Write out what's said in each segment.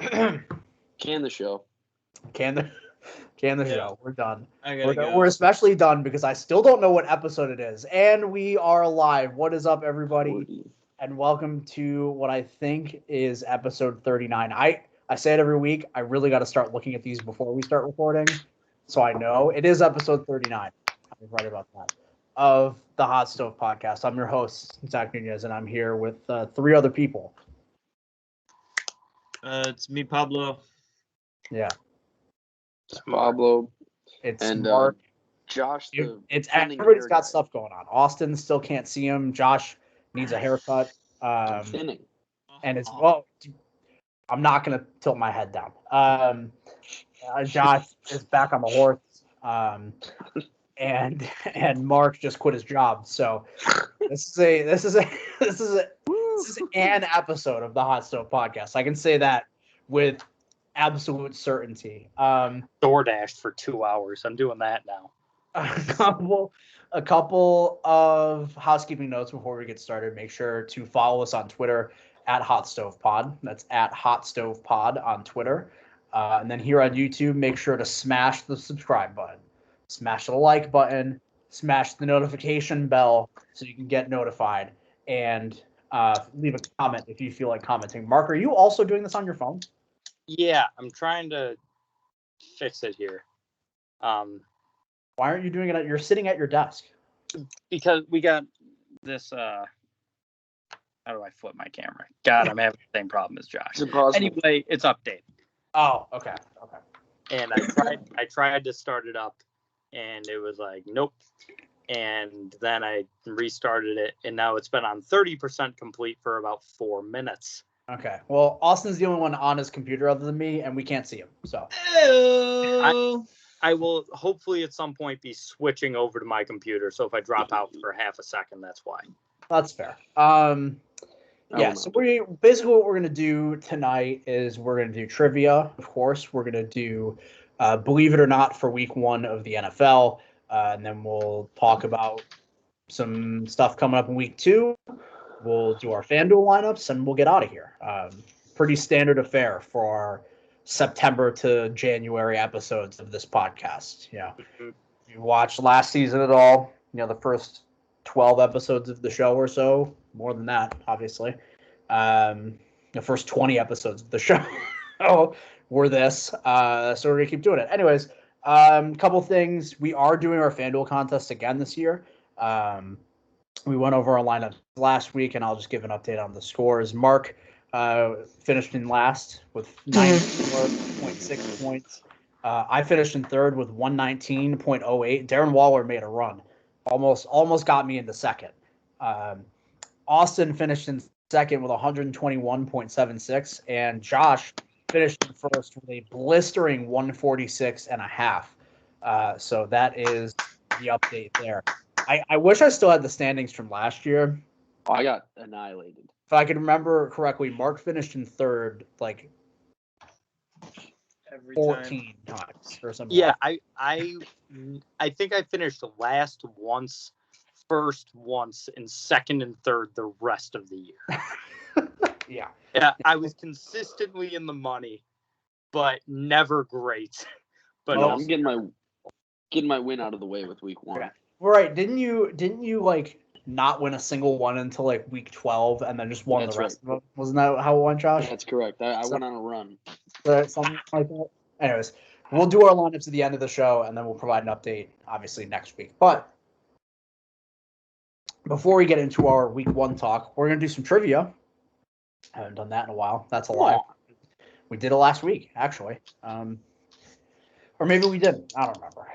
Can the show. Can the show. We're done. Go. We're especially done because I still don't know what episode it is. And we are live. What is up, everybody? 40. And welcome to what I think is episode 39. I say it every week. I really got to start looking at these before we start recording. So I know it is episode 39. I'm right about that. Of the Hot Stove Podcast. I'm your host, Zach Nunez, and I'm here with three other people. It's me, Pablo. Yeah. It's Pablo. It's and Mark. Josh. It's everybody's got stuff going on. Austin still can't see him. Josh needs a haircut. Thinning. And it's I'm not gonna tilt my head down. Josh is back on the horse. And Mark just quit his job. So this is an episode of the Hot Stove Podcast. I can say that with absolute certainty. DoorDash for 2 hours. I'm doing that now. A couple of housekeeping notes before we get started. Make sure to follow us on Twitter at Hot Stove Pod. That's at Hot Stove Pod on Twitter. And then here on YouTube, make sure to smash the subscribe button, smash the like button, smash the notification bell so you can get notified, and leave a comment if you feel like commenting. Mark, are you also doing this on your phone? Yeah, I'm trying to fix it here. Why aren't you doing it? You're sitting at your desk. Because we got this. How do I flip my camera? God, I'm having the same problem as Josh. Anyway, it's updated. Oh, okay. And I tried to start it up, and it was like, nope. And then I restarted it, and now it's been on 30% complete for about 4 minutes. Okay. Well, Austin's the only one on his computer other than me, and we can't see him. So I will hopefully at some point be switching over to my computer. So if I drop out for half a second, that's why. That's fair. Yeah. So basically what we're gonna do tonight is we're gonna do trivia. Of course, we're gonna do Believe It or Not for Week 1 of the NFL, and then we'll talk about some stuff coming up in Week 2. We'll do our Fanduel lineups, and we'll get out of here. Pretty standard affair for our September to January episodes of this podcast. You watched last season at all, the first 12 episodes of the show or so, more than that, obviously. The first 20 episodes of the show were this. So we're going to keep doing it. Anyways, couple things. We are doing our Fanduel contest again this year. We went over our lineup last week, and I'll just give an update on the scores. Mark finished in last with 94.6 points. I finished in third with 119.08. Darren Waller made a run. Almost got me into second. Austin finished in second with 121.76, and Josh finished in first with a blistering 146.5. So that is the update there. I wish I still had the standings from last year. Oh, I got annihilated. If I can remember correctly, Mark finished in third like Every 14 times or something. Yeah, I think I finished last once, first once, and second and third the rest of the year. Yeah, I was consistently in the money, but never great. But I'm getting my win out of the way with Week 1. Okay. Right? Didn't you like not win a single one until like Week 12, and then just won the rest of them? Wasn't that how it went, Josh? That's correct. I went on a run. Something like that. Anyways, we'll do our lineups at the end of the show, and then we'll provide an update, obviously, next week. But before we get into our Week 1 talk, we're going to do some trivia. I haven't done that in a while. That's a lie. We did it last week, actually. Or maybe we didn't. I don't remember.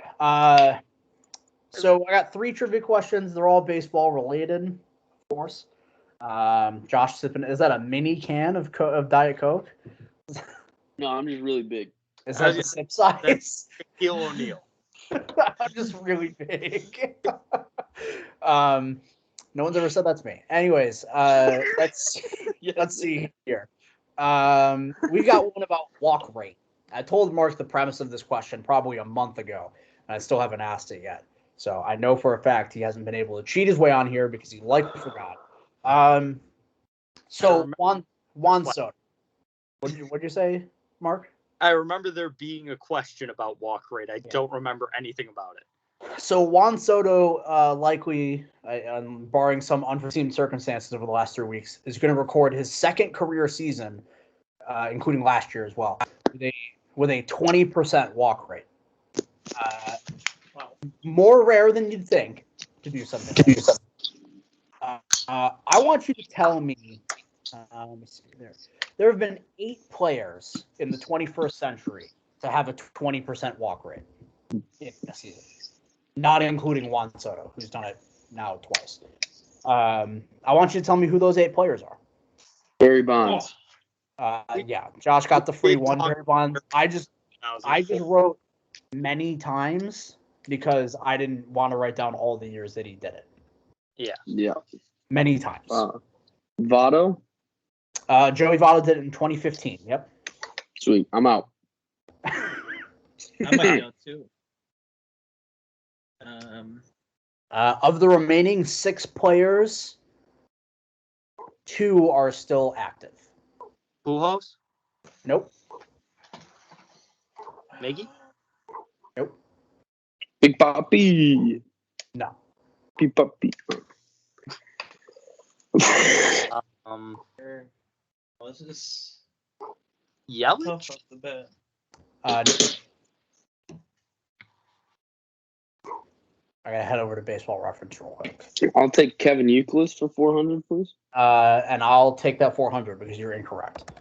So I got 3 trivia questions. They're all baseball related, of course. Josh sipping. Is that a mini can of Diet Coke? No, I'm just really big. Is that the sip size? Shaquille O'Neal. I'm just really big. No one's ever said that to me. Anyways, let's see here. We got one about walk rate. I told Mark the premise of this question probably a month ago, and I still haven't asked it yet. So I know for a fact he hasn't been able to cheat his way on here because he likely forgot. So Juan Soto. What'd you say? Mark? I remember there being a question about walk rate. I don't remember anything about it. So Juan Soto, likely, barring some unforeseen circumstances over the last 3 weeks, is going to record his second career season, including last year as well, with a 20% walk rate. More rare than you'd think to do something. I want you to tell me. Let me see there. There have been 8 players in the 21st century to have a 20% walk rate in a season, not including Juan Soto, who's done it now twice. I want you to tell me who those 8 players are. Barry Bonds. Yeah, Josh got the free one. Barry Bonds. I just wrote many times because I didn't want to write down all the years that he did it. Yeah. Many times. Votto. Joey Votto did it in 2015. Yep. Sweet. I'm out. I might go too. Of the remaining 6 players, 2 are still active. Pujols? Nope. Miggy? Nope. Big Papi. No. Big Papi. Was this Yelich? tough off the bat? I gotta head over to Baseball Reference real quick. I'll take Kevin Youkilis for 400, please. And I'll take that 400 because you're incorrect.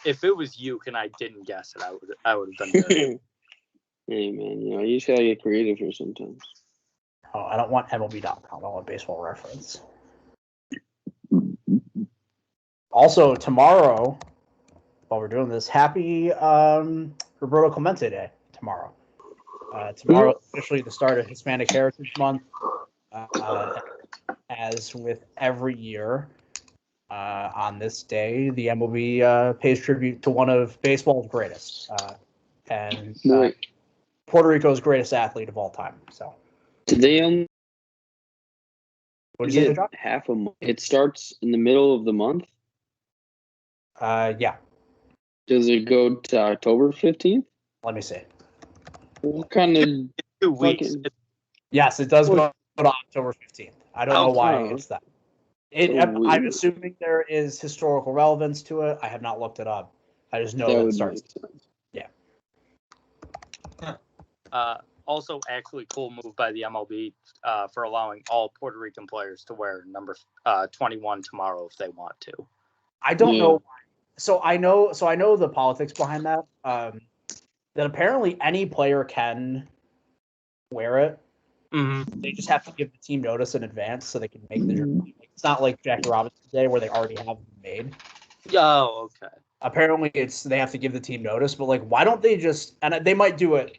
If it was you and I didn't guess it, I would have done good. Hey man, you just gotta get creative here sometimes. Oh, I don't want MLB.com. I want Baseball Reference. Also, tomorrow, while we're doing this, happy Roberto Clemente Day tomorrow. Tomorrow is officially the start of Hispanic Heritage Month. As with every year, on this day, the MLB pays tribute to one of baseball's greatest, and Puerto Rico's greatest athlete of all time. So, did they what did you say, John? half a month? It starts in the middle of the month. Yeah. Does it go to October 15th? Let me see. What kind of 2 weeks. Yes, it does go to October 15th. I don't know why it's that. I'm assuming there is historical relevance to it. I have not looked it up. I just know that it starts. Yeah. Also, actually, cool move by the MLB for allowing all Puerto Rican players to wear number 21 tomorrow if they want to. I don't know. So I know the politics behind that. That apparently any player can wear it. Mm-hmm. They just have to give the team notice in advance so they can make the jersey. It's not like Jackie Robinson Day where they already have them made. Oh, okay. Apparently, they have to give the team notice, but why don't they just? And they might do it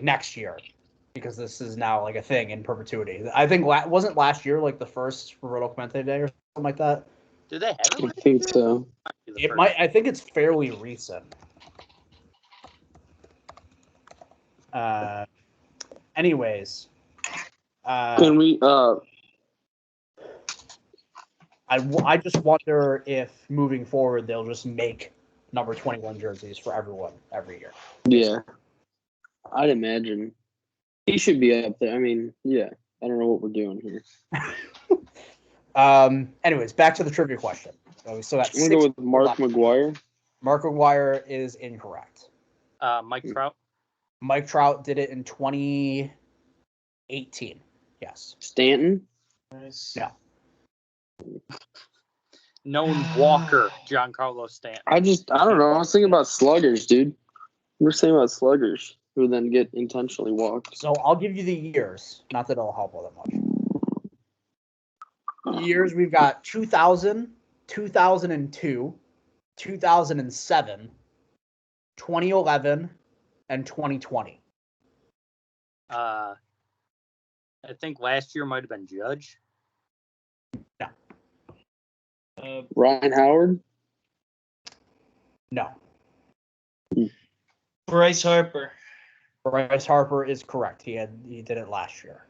next year because this is now a thing in perpetuity. I think wasn't last year the first Roberto Clemente Day or something like that. Did they have it? I think so. It might. I think it's fairly recent. Anyways, can we? I just wonder if moving forward they'll just make number 21 jerseys for everyone every year. Yeah, I'd imagine he should be up there. I mean, yeah, I don't know what we're doing here. Anyways, back to the trivia question. We still got. I'm gonna go with Mark McGwire. Mark McGwire is incorrect. Mike Trout. Mike Trout did it in 2018. Yes. Stanton. Nice. Yeah. Known Walker, Giancarlo Stanton. I don't know. I was thinking about sluggers, dude. We're saying about sluggers who then get intentionally walked. So I'll give you the years. Not that it'll help all that much. Years we've got 2000, 2002, 2007, 2011, and 2020. I think last year might have been Judge. No. Ryan Howard? No. Bryce Harper. Bryce Harper is correct. He did it last year.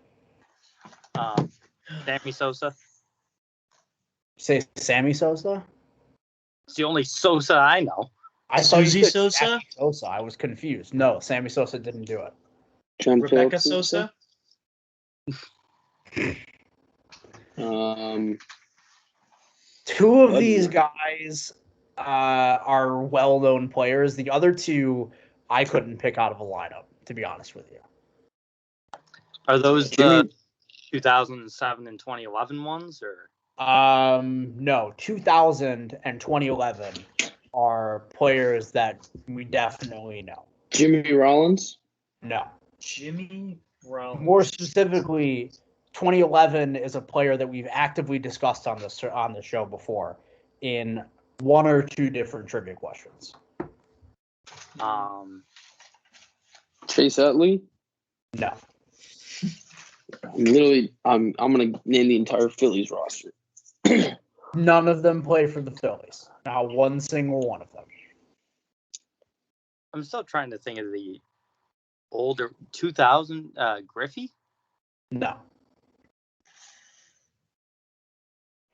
Sammy Sosa. Say Sammy Sosa? It's the only Sosa I know. I thought Suzy you said Sosa? Jackie Sosa. I was confused. No, Sammy Sosa didn't do it. John Rebecca Phillips Sosa? Two of Bud these Light. guys are well-known players. The other two I couldn't pick out of a lineup, to be honest with you. Are those Jimmy- the 2007 and 2011 ones, or? No, 2000 and 2011 are players that we definitely know. Jimmy Rollins. No. Jimmy Brown. More specifically, 2011 is a player that we've actively discussed on the show before in one or two different trivia questions. Chase Utley. No. I'm gonna name the entire Phillies roster. None of them play for the Phillies. Not one single one of them. I'm still trying to think of the older 2000 Griffey. No.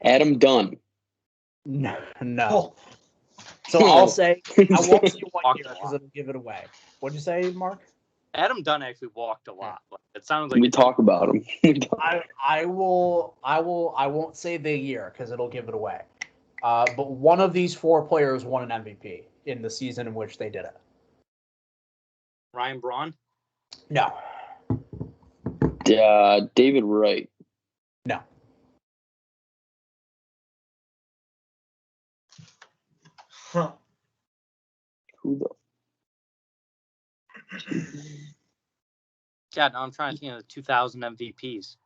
Adam Dunn. No. No. Oh, So I'll say, I won't say one Walked year a because lot. it'll give it away. What'd you say, Mark? Adam Dunn actually walked a lot. It sounds like We talk about him. I won't say the year because it'll give it away. But one of these four players won an MVP in the season in which they did it. Ryan Braun. No. David Wright. No. huh. Who the? Yeah, no, I'm trying to think of the 2000 MVPs.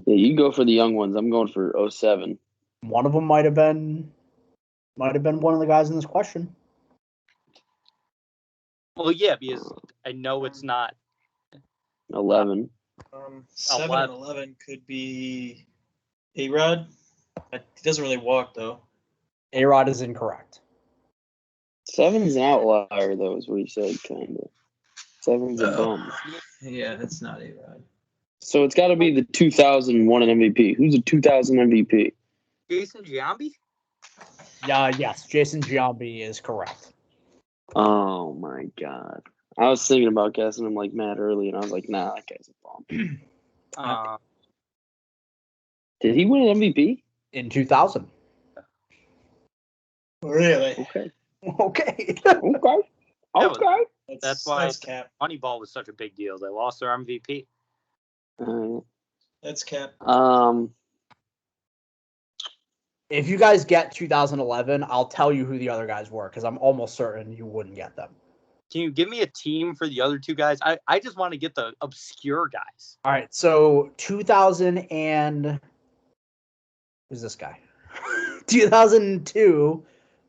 Yeah, you go for the young ones. I'm going for 07. One of them might have been one of the guys in this question. Well, yeah, because I know it's not 11. 7 and 11 could be A-Rod. He doesn't really walk, though. A-Rod is incorrect. 7's an outlier, though, is what he said, kind of. 7's a bum. Yeah, that's not A-Rod. So it's got to be the 2001 MVP. Who's the 2000 MVP? Jason Giambi. Yes, Jason Giambi is correct. Oh, my God. I was thinking about guessing him like Matt early, and I was like, nah, that guy's a bum. Did he win an MVP? In 2000. Really? Okay. Okay. Okay. That's why Cap. Moneyball was such a big deal. They lost their MVP. That's Cap. If you guys get 2011, I'll tell you who the other guys were because I'm almost certain you wouldn't get them. Can you give me a team for the other two guys? I just want to get the obscure guys. All right, so 2000 and who's this guy? 2002,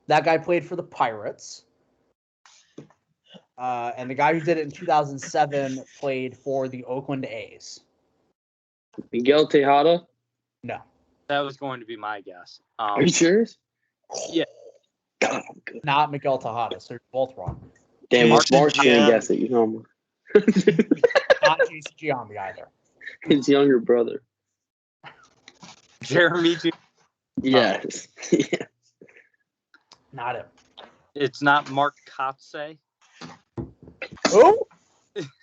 that guy played for the Pirates. And the guy who did it in 2007 played for the Oakland A's. Miguel Tejada? No. That was going to be my guess. Are you serious? Yeah. God, I'm good. Not Miguel Tejada, so you're both wrong. Damn, Jason Mark's going to Giambi. guess it, you know. Not Jason Giambi either. His younger brother. Jeremy G. Yes. Yeah. Not him. It's not Mark Kotze. Who?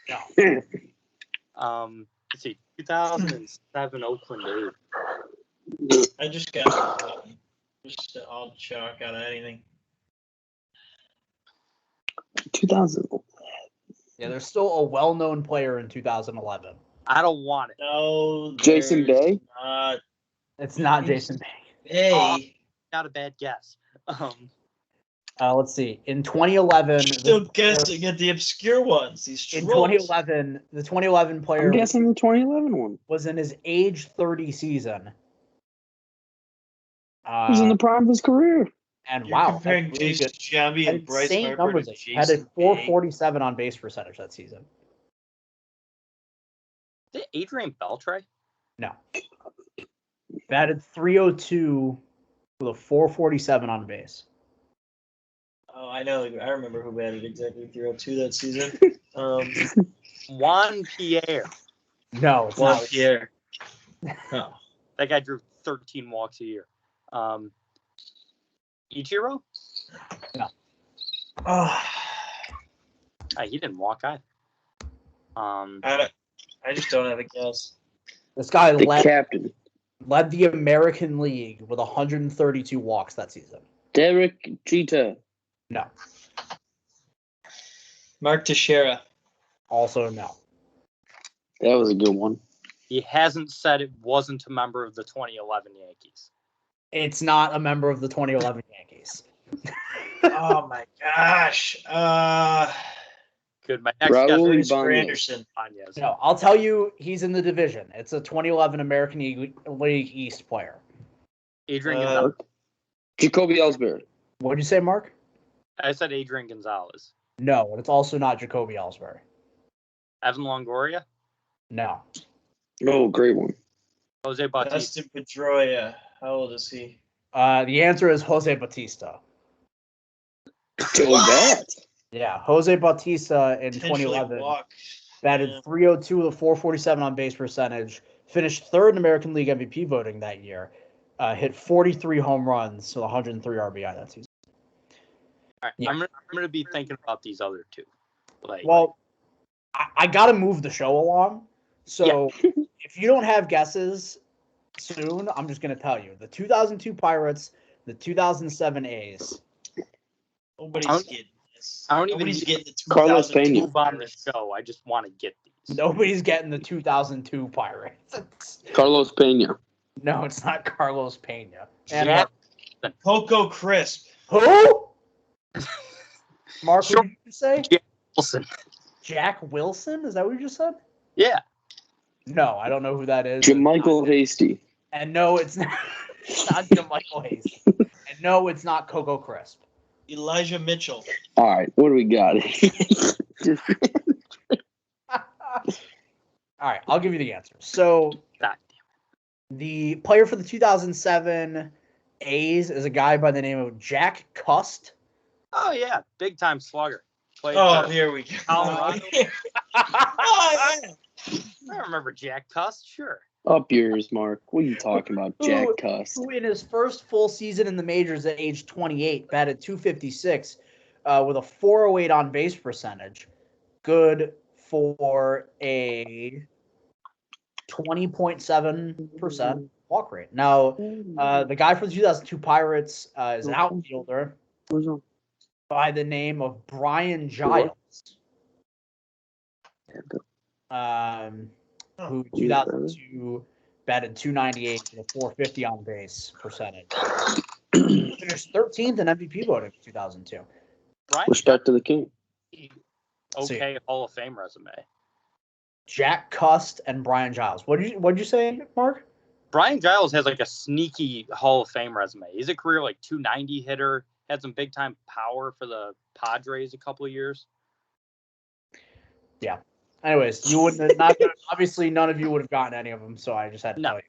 No. Let's see, 2007 Oakland A's. I just got just all chalk out of anything. 2000. Yeah, there's still a well-known player in 2011. I don't want it. No, Jason there's Bay? not. It's not Jason Bay. Hey, Not a bad guess. Let's see. In 2011, still guessing at the obscure ones. These in trolls. 2011, the 2011 player I'm guessing the 2011 one. was in his age 30 season. He was in the prime of his career. And You're wow, comparing that's really Jason good. Giambi Had and Bryce insane Harper numbers. to Had a Jason 447 on base percentage that season. Is it Adrian Beltre? No. Batted 302 with a 447 on base. Oh, I know. I remember who batted exactly 302 that season. Juan Pierre. No, it's Juan not. Pierre. Oh. That guy drew 13 walks a year. Ichiro? No. He didn't walk either. I just don't have a guess. This guy The captain. led the American League with 132 walks that season. Derek Jeter. No. Mark Teixeira. Also no. That was a good one. He hasn't said it wasn't a member of the 2011 Yankees. It's not a member of the 2011 Yankees. Oh my gosh. Good. My next Raul guess is Ibanez. Anderson. Ibanez. No, I'll tell you, he's in the division. It's a 2011 American League East player. Adrian Gonzalez. Jacoby Ellsbury. What did you say, Mark? I said Adrian Gonzalez. No, and it's also not Jacoby Ellsbury. Evan Longoria. No. Oh, great one. Jose Bautista. Dustin Pedroia. How old is he? The answer is Jose Bautista. Oh, that. Yeah, Jose Bautista in Potentially 2011 walk. batted Yeah. .302 with a .447 on base percentage. Finished third in American League MVP voting that year. Hit 43 home runs, so 103 RBI that season. All right, Yeah. I'm gonna be thinking about these other two. I got to move the show along. So if you don't have guesses soon, I'm just going to tell you. The 2002 Pirates, the 2007 A's. Nobody's getting this. I don't even Nobody's need getting the Carlos 2002 Pena. move on the Pirates. show. I just want to get these. Nobody's getting the 2002 Pirates. Carlos Pena. No, it's not Carlos Pena. And Jack Coco Crisp. who? Mark, Sure. what did you say? Wilson. Jack Wilson? Is that what you just said? Yeah. No, I don't know who that is. Jermichael Hasty. And no, it's not, it's not Jermichael Hayes. And no, it's not Coco Crisp. Elijah Mitchell. All right, what do we got? All right, I'll give you the answer. So God the player for the 2007 A's is a guy by the name of Jack Cust. Oh yeah, big time slugger. Played Oh, for here we go. Colorado. Oh, yeah. I remember Jack Cust. Sure. Up yours, Mark. What are you talking about, Jack Cust? Who in his first full season in the majors at age 28 batted .256 with a .408 on base percentage. Good for a 20.7% walk rate. Now, the guy for the 2002 Pirates is an outfielder by the name of Brian Giles. Who 2002 batted .298 with a .450 on base percentage. Finished 13th in MVP voting in 2002. Brian. Respect to the king. Okay, Hall of Fame resume. Jack Cust and Brian Giles. What'd you say, Mark? Brian Giles has like a sneaky Hall of Fame resume. He's a career like .290 hitter. Had some big time power for the Padres a couple of years. Yeah. Anyways, you wouldn't have, not obviously none of you would have gotten any of them, so I just had to tell you.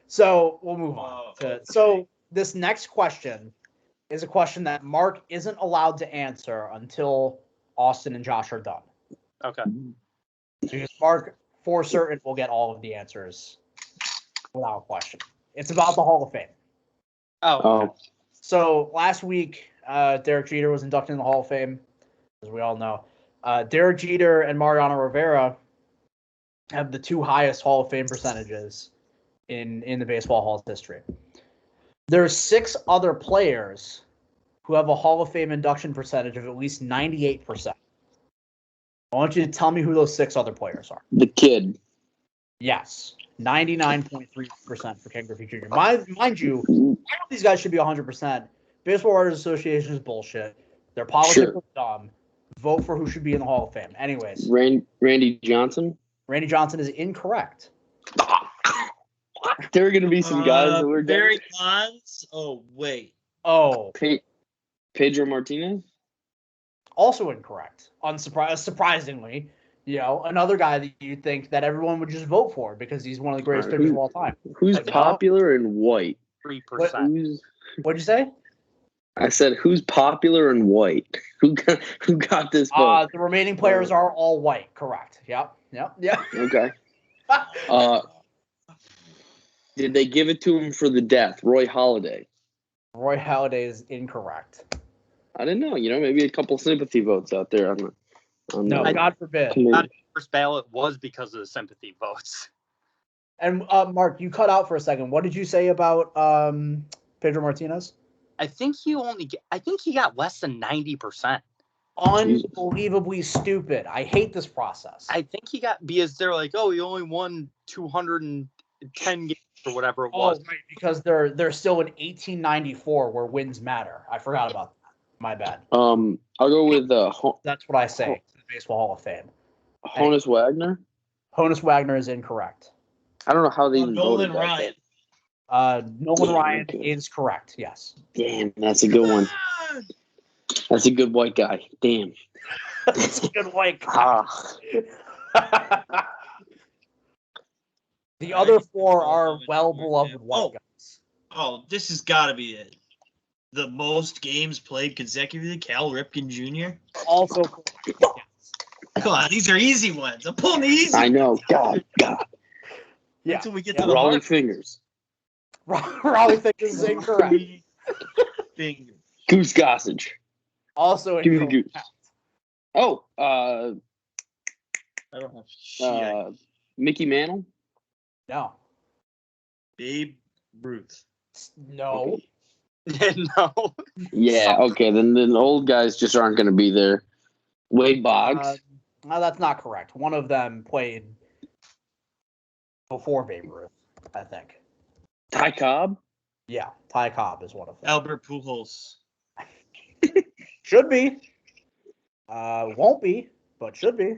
So we'll move on. So this next question is a question that Mark isn't allowed to answer until Austin and Josh are done. Okay. Because Mark, for certain, will get all of the answers without question. It's about the Hall of Fame. Oh. Okay. So last week, Derek Jeter was inducted in the Hall of Fame, as we all know. Derek Jeter and Mariano Rivera have the two highest Hall of Fame percentages in the Baseball Hall's history. There's 6 other players who have a Hall of Fame induction percentage of at least 98%. I want you to tell me who those 6 other players are. The kid. Yes, 99.3% for Ken Griffey Jr. Mind you, all of these guys should be 100%. Baseball Writers Association is bullshit. Their politics are dumb. Vote for who should be in the Hall of Fame. Anyways. Randy Johnson? Randy Johnson is incorrect. There are going to be some guys that were Barry Bonds. Oh, wait. Oh. Pedro Martinez? Also incorrect. Surprisingly. You know, another guy that you think that everyone would just vote for because he's one of the greatest pitchers of all time. Who's popular and white? 3%. What'd you say? I said, who's popular and white? Who got this vote? The remaining players are all white. Correct. Yep. Okay. Did they give it to him for the death? Roy Halladay. Roy Halladay is incorrect. I didn't know. Maybe a couple sympathy votes out there on No, God forbid. First ballot was because of the sympathy votes. And Mark, you cut out for a second. What did you say about Pedro Martinez? I think he got less than 90%. Unbelievably stupid. I hate this process. I think he got, because they're like, oh, he only won 210 games or whatever it was. Right, because they're still in 1894 where wins matter. I forgot about that. My bad. I'll go with that's what I say to the Baseball Hall of Fame. Honus Wagner. Honus Wagner is incorrect. I don't know how they even Nolan voted Ryan. Nolan Ryan is correct. Yes. Damn, that's a good one. That's a good white guy. Damn. That's a good white guy. The other four are well-beloved white guys. Oh, this has got to be it. The most games played consecutively, Cal Ripken Jr. Also correct. Yes. Come on, these are easy ones. I'm pulling the easy I know. God. Yeah. Until we get to the Raleigh hard Fingers. Raleigh Fingers is incorrect. fingers. Goose Gossage. Also Give me the incorrect. goose. Oh, I don't have shit. Mickey Mantle. No. Babe Ruth. No. No. Yeah. Okay. Then the old guys just aren't going to be there. Wade Boggs. No, that's not correct. One of them played before Babe Ruth, I think. Ty Cobb. Yeah, Ty Cobb is one of them. Albert Pujols. Should be. Won't be, but should be.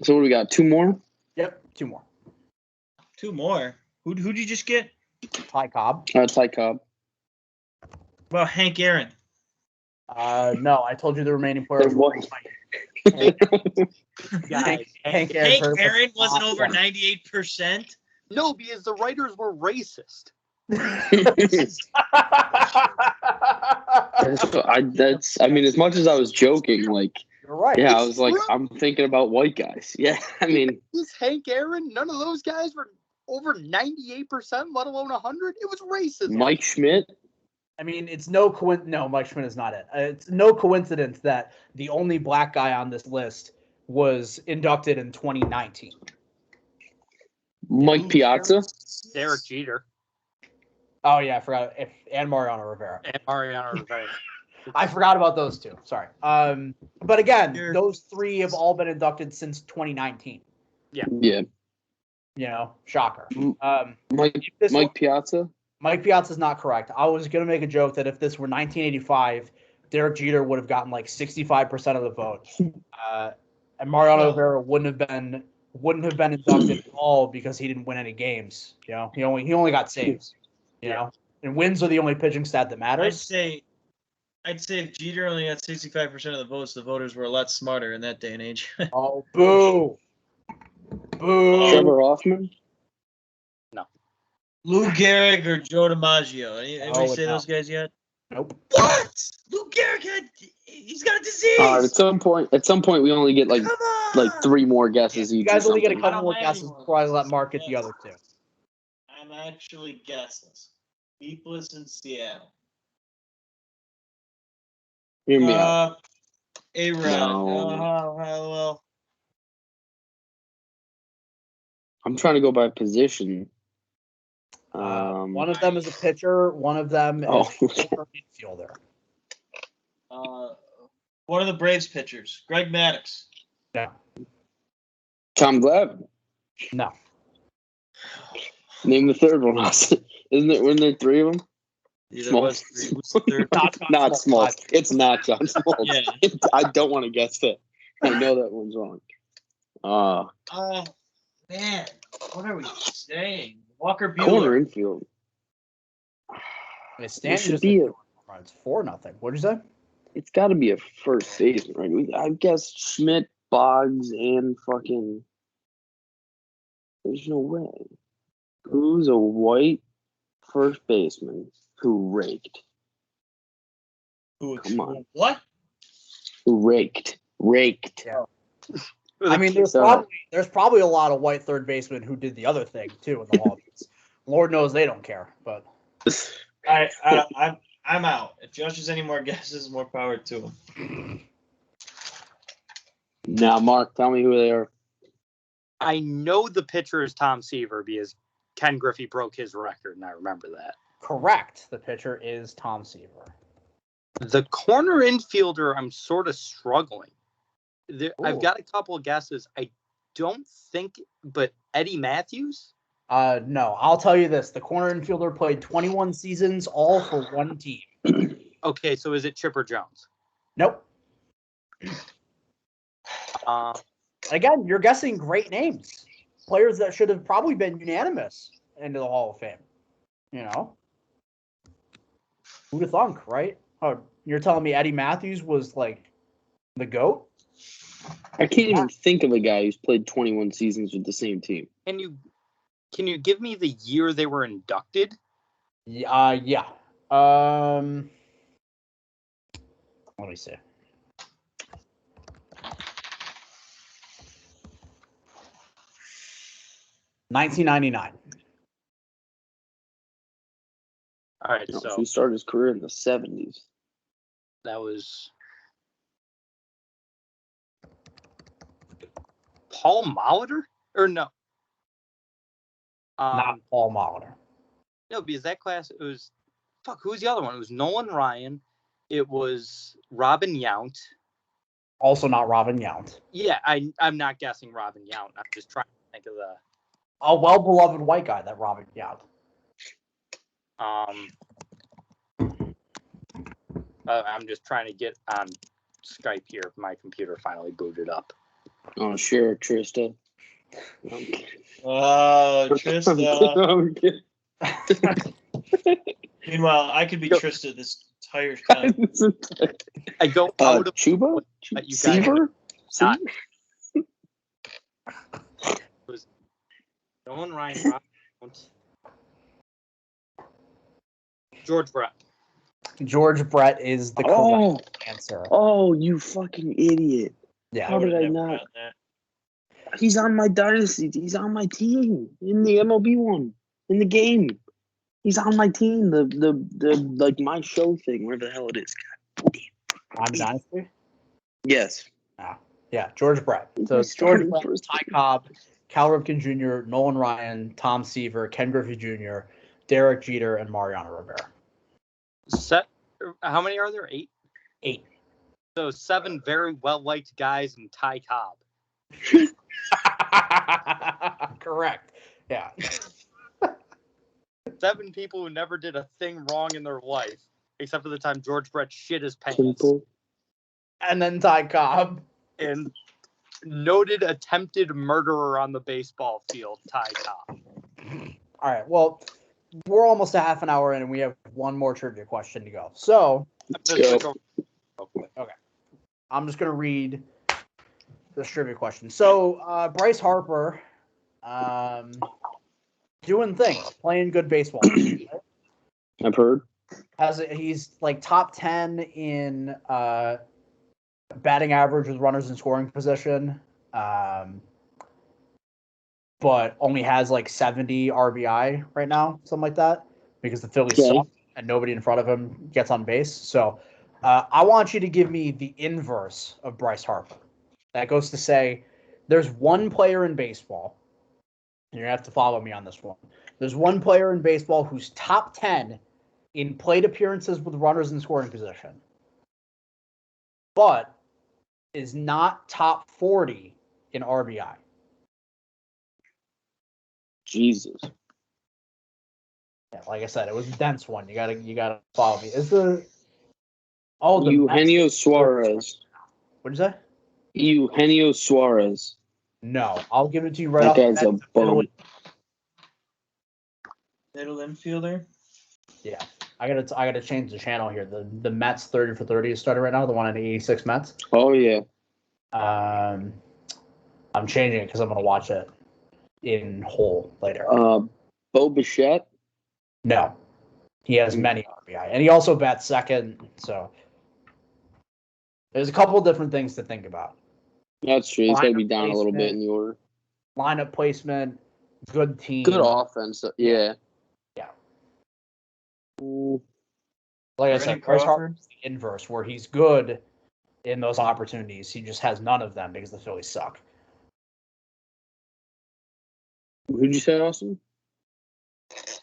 So what do we got? Two more. Yep, two more. Two more. Who'd you just get? Ty Cobb. Ty Cobb. What about Hank Aaron? No, I told you the remaining players. Hank Aaron wasn't over 98%. No, because the writers were racist. I mean, as much as I was joking, like, you're right. Yeah, I was like, I'm thinking about white guys. Yeah, I mean, is Hank Aaron? None of those guys were over 98%, let alone 100. It was racist. Mike Schmidt. I mean, it's no coincidence. No, Mike Schmidt is not it. It's no coincidence that the only black guy on this list was inducted in 2019. Mike Piazza. Derek Jeter. Oh yeah, I forgot. And Mariano Rivera. I forgot about those two. Sorry. But again, those three have all been inducted since 2019. Yeah. Shocker. Mike Piazza. Mike Piazza is not correct. I was going to make a joke that if this were 1985, Derek Jeter would have gotten like 65% of the vote. And Mariano Rivera wouldn't have been inducted at all because he didn't win any games. He only got saves. And wins are the only pitching stat that matters. I'd say if Jeter only got 65% of the votes, the voters were a lot smarter in that day and age. Oh, boo. Boo. Trevor Hoffman? No. Lou Gehrig or Joe DiMaggio? Anybody say those guys yet? Nope. What? Lou Gehrig he's got a disease. At some point, we only get like three more guesses each. You guys only get a couple more guesses before I let Mark get the other two. I'm actually guessing. Beepless in Seattle. Hear me out. A-Rod. No. Well. I'm trying to go by position. One of them is a pitcher. One of them is a midfielder. One of the Braves pitchers. Greg Maddux. No. Tom Glavine. No. Name the third one. Weren't there three of them? Smoltz. Not Smoltz. It's not John Smoltz. Yeah. I don't want to guess that. I know that one's wrong. Man. What are we saying? Walker Buehler. Corner infield. It's 4-0. What'd you say? It's got to be a first baseman, right? I guess Schmidt, Boggs, and fucking. There's no way. Who's a white first baseman who raked? Come on. What? Who raked? Yeah. I mean, there's probably a lot of white third basemen who did the other thing too in the Hall. Lord knows they don't care, but I'm out. If Josh has any more guesses, more power to him. Now, Mark, tell me who they are. I know the pitcher is Tom Seaver because Ken Griffey broke his record, and I remember that. Correct. The pitcher is Tom Seaver. The corner infielder, I'm sort of struggling. I've got a couple of guesses. I don't think, but Eddie Matthews? No, I'll tell you this. The corner infielder played 21 seasons, all for one team. Okay, so is it Chipper Jones? Nope. Again, you're guessing great names. Players that should have probably been unanimous into the Hall of Fame. You know? Who'd have thunk, right? Oh, you're telling me Eddie Matthews was like the GOAT? I can't even think of a guy who's played 21 seasons with the same team. Can you give me the year they were inducted? Yeah. Let me see. $1999. All right, so he started his career in the 70s. That was Paul Molitor? Or no? Not Paul Molitor. No, because that class, it was, who was the other one? It was Nolan Ryan. It was Robin Yount. Also not Robin Yount. Yeah, I'm not guessing Robin Yount. I'm just trying to think of a well-beloved white guy, that Robin Yount. I'm just trying to get on Skype here. My computer finally booted up. Oh, sure, Trista. Oh, Trista. Meanwhile, I could be Trista this entire time. I go out of Chuba? Seaver? Not. It was Nolan Ryan, George Brett. George Brett is the correct answer. Oh, you fucking idiot. Yeah. How did I not? He's on my dynasty. He's on my team in the MLB one, in the game. He's on my team. The like my show thing, where the hell it is. On dynasty? Yes. Yeah, George Brett. So it's George Brett, Ty Cobb, Cal Ripken Jr., Nolan Ryan, Tom Seaver, Ken Griffey Jr., Derek Jeter, and Mariano Rivera. How many are there? 8? 8. So 7 very well-liked guys and Ty Cobb. Correct. Yeah. 7 people who never did a thing wrong in their life, except for the time George Brett shit his pants. Simple. And then Ty Cobb. And noted attempted murderer on the baseball field, Ty Cobb. All right. Well, we're almost a half an hour in, and we have one more trivia question to go. So, okay. I'm just going to read this trivia question. So, Bryce Harper, doing things, playing good baseball. Right? I've heard. He's like top 10 in batting average with runners in scoring position, but only has like 70 RBI right now, something like that, because the Phillies suck and nobody in front of him gets on base. So I want you to give me the inverse of Bryce Harper. That goes to say there's one player in baseball, and you're going to have to follow me on this one. There's one player in baseball who's top 10 in plate appearances with runners in scoring position, but is not top 40 in RBI. Jesus. Yeah, like I said, it was a dense one. You gotta follow me. Is the Eugenio Suarez? What is that? Eugenio Suarez. No, I'll give it to you right off. That guy's a bum. Middle infielder. Yeah, I gotta change the channel here. The Mets 30 for 30 is started right now. The one in 86 Mets. Oh yeah. I'm changing it because I'm gonna watch it in whole later. Bo Bichette? No, he has many RBI, and he also bats second. So there's a couple different things to think about. That's true. He's got to be down a little bit in the order. Lineup placement, good team, good offense. Yeah. Yeah. Like I said, Bryce Harper's the inverse, where he's good in those opportunities. He just has none of them because the Phillies suck. Who'd you say, Austin?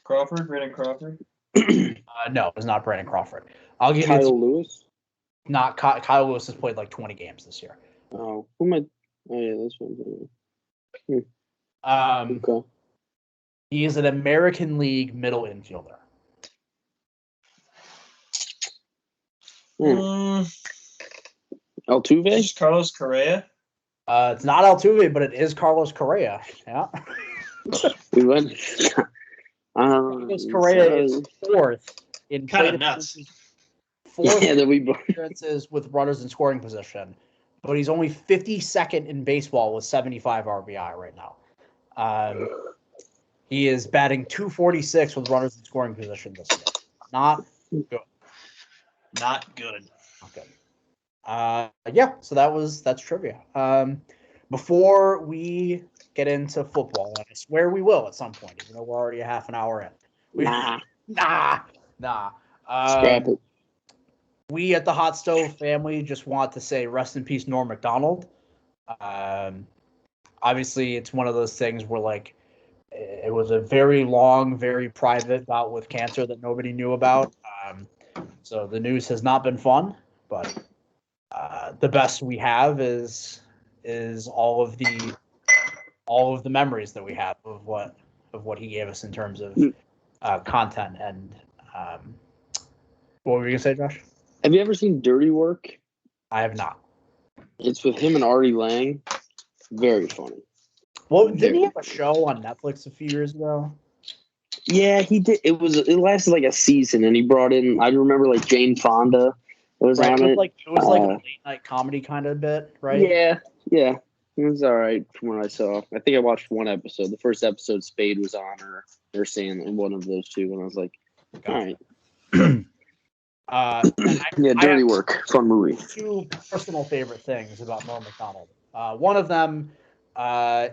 Brandon Crawford? No, it's not Brandon Crawford. I'll give Kyle you Lewis? Not Kyle Lewis has played like 20 games this year. Oh, who am I? Oh, yeah, that's one. Okay. He is an American League middle infielder. Altuve? Is Carlos Correa? It's not Altuve, but it is Carlos Correa. Yeah. We went. Carlos Correa is fourth in kind of nuts. Fourth appearances with runners in scoring position, but he's only 52nd in baseball with 75 RBI right now. He is batting .246 with runners in scoring position this year. Not good. Not good. Yeah, so that's trivia. Before we get into football, and I swear we will at some point, even though we're already a half an hour in. Nah. Scrap it. We at the Hot Stove family just want to say rest in peace, Norm Macdonald. Obviously, it's one of those things where, like, it was a very long, very private bout with cancer that nobody knew about. So the news has not been fun, but the best we have is all of the memories that we have of what he gave us in terms of content. And what were you gonna say, Josh? Have you ever seen Dirty Work? I have not. It's with him and Artie Lang. Very funny. Well, didn't he have a show on Netflix a few years ago? Yeah, he did. It lasted like a season, and he brought in. I remember like Jane Fonda was on it. It was like a late night comedy kind of bit, right? Yeah. It was all right from what I saw. I think I watched one episode. The first episode, Spade was on, or saying one of those two, and I was like, all right. Dirty Work, fun movie. Two personal favorite things about Norm Macdonald. One of them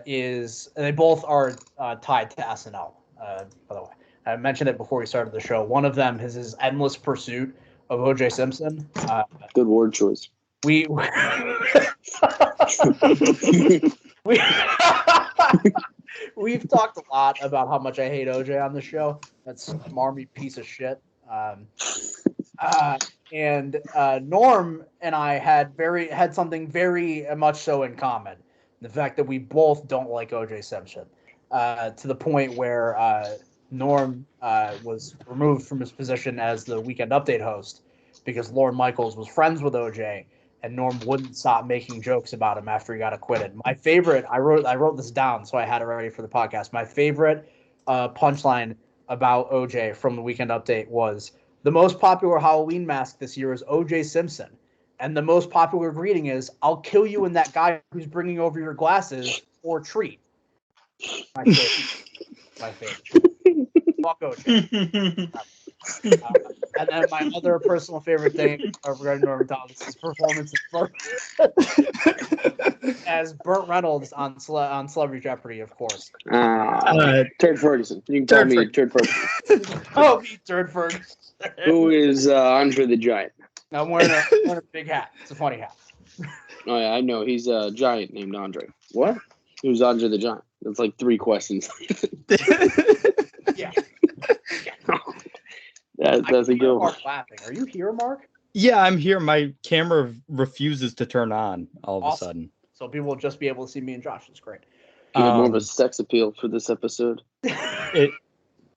is, and they both are tied to SNL. By the way, I mentioned it before we started the show. One of them is his endless pursuit of O.J. Simpson. Good word choice. We've talked a lot about how much I hate OJ on the show. That's a smarmy piece of shit. And Norm and I had something very much so in common. The fact that we both don't like OJ Simpson, to the point where Norm was removed from his position as the Weekend Update host because Lorne Michaels was friends with OJ, and Norm wouldn't stop making jokes about him after he got acquitted. My favorite, I wrote this down so I had it ready for the podcast. My favorite punchline about OJ from the Weekend Update was, the most popular Halloween mask this year is O.J. Simpson. And the most popular greeting is, I'll kill you and that guy who's bringing over your glasses or treat. My favorite. Fuck O.J. And then my other personal favorite thing regarding Norm Macdonald is his performance as Burt Reynolds on Celebrity Jeopardy, of course. Turd Ferguson. You can call me Turd Ferguson. Call me Turd Ferguson. Who is Andre the Giant? I'm wearing a big hat. It's a funny hat. Oh, yeah, I know. He's a giant named Andre. What? Who's Andre the Giant? That's like 3 questions. Yeah. That's a good one. Mark laughing. Are you here, Mark? Yeah, I'm here. My camera refuses to turn on all of a sudden. So people will just be able to see me and Josh. It's great. More of a sex appeal for this episode.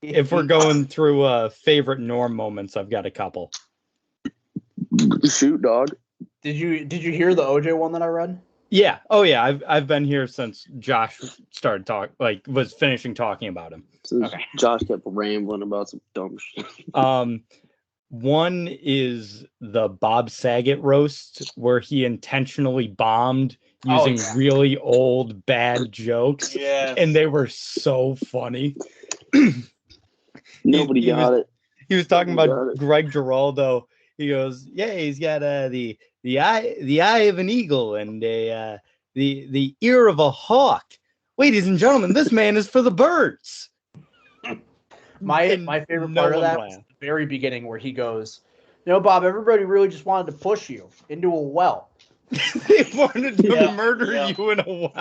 If we're going through favorite Norm moments, I've got a couple. Shoot, dog. Did you hear the OJ one that I read? Yeah. Oh yeah. I've been here since Josh started was finishing talking about him. Okay. Josh kept rambling about some dumb shit. One is the Bob Saget roast where he intentionally bombed using really old bad jokes. Yeah. And they were so funny. Nobody got it. He was talking about Greg Giraldo. He goes, yeah, he's got the eye of an eagle and the ear of a hawk. Ladies and gentlemen, this man is for the birds. My favorite part of that was the very beginning where he goes, Bob, everybody really just wanted to push you into a well. They wanted to murder you in a well.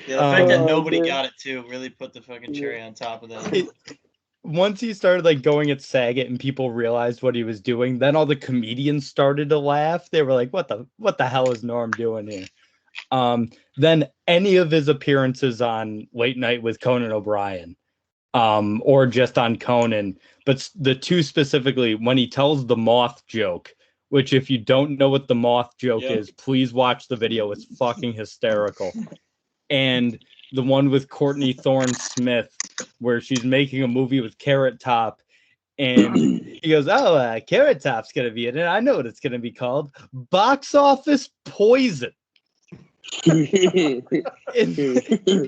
Yeah, the fact that nobody got it too really put the fucking cherry on top of that. Once he started like going at Saget and people realized what he was doing, then all the comedians started to laugh. They were like, what the hell is Norm doing here? Then any of his appearances on Late Night with Conan O'Brien, or just on Conan, but the two specifically, when he tells the moth joke, which if you don't know what the moth joke is, please watch the video. It's fucking hysterical. And the one with Courtney Thorne-Smith, where she's making a movie with Carrot Top, and he goes, Carrot Top's going to be in it. I know what it's going to be called. Box Office Poison. And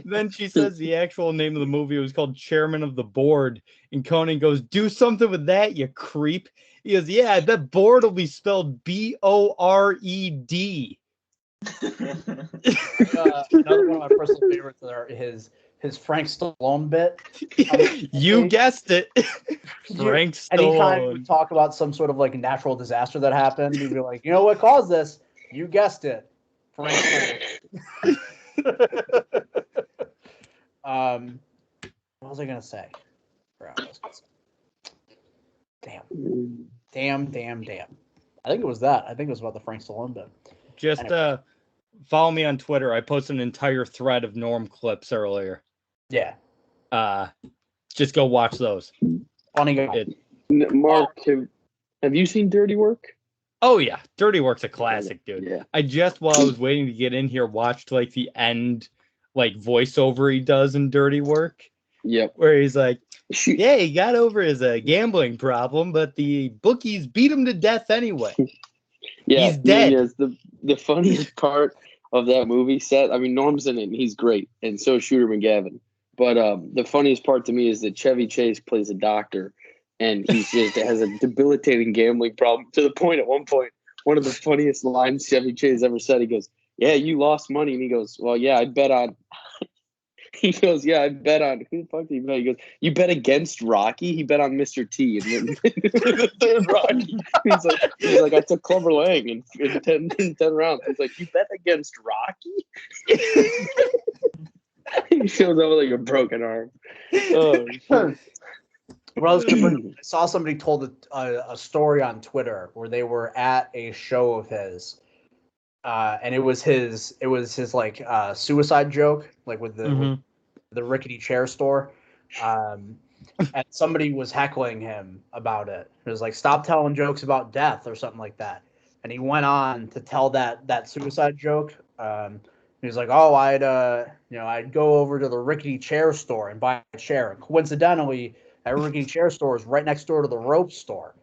then she says the actual name of the movie was called Chairman of the Board, and Conan goes, do something with that, you creep. He goes, yeah, I bet board will be spelled B-O-R-E-D. Another one of my personal favorites are his Frank Stallone bit. You guessed it. Frank Stallone. Anytime we would talk about some sort of like natural disaster that happened, he'd be like, what caused this? You guessed it. Frank Stallone. What was I gonna say? Damn. I think it was that. I think it was about the Frank Stallone bit. Just follow me on Twitter. I posted an entire thread of Norm clips earlier. Yeah. Just go watch those. Funny guy. Mark, have you seen Dirty Work? Oh yeah, Dirty Work's a classic, dude. Yeah. I just, while I was waiting to get in here, watched like the end, like voiceover he does in Dirty Work. Yep. Where he's like, yeah, he got over his gambling problem, but the bookies beat him to death anyway. Yeah, he's dead. Yes, the funniest part of that movie set, I mean, Norm's in it, and he's great, and so is Shooter McGavin. But the funniest part to me is that Chevy Chase plays a doctor, and he just has a debilitating gambling problem, to the point at one point, one of the funniest lines Chevy Chase ever said, he goes, yeah, you lost money. And he goes, well, yeah, I bet on... He goes, yeah, I bet on... Who the fuck did he bet? He goes, you bet against Rocky? He bet on Mr. T. And then the third Rocky. He's like, I took Clubber Lang in 10 rounds. He's like, you bet against Rocky? He shows up with like a broken arm. Oh, I saw somebody told a story on Twitter where they were at a show of his, and it was his like suicide joke, like with the rickety chair store, and somebody was heckling him about it. It was like, stop telling jokes about death or something like that, and he went on to tell that suicide joke. He was like, oh, I'd go over to the rickety chair store and buy a chair, and coincidentally, that rickety chair store is right next door to the rope store.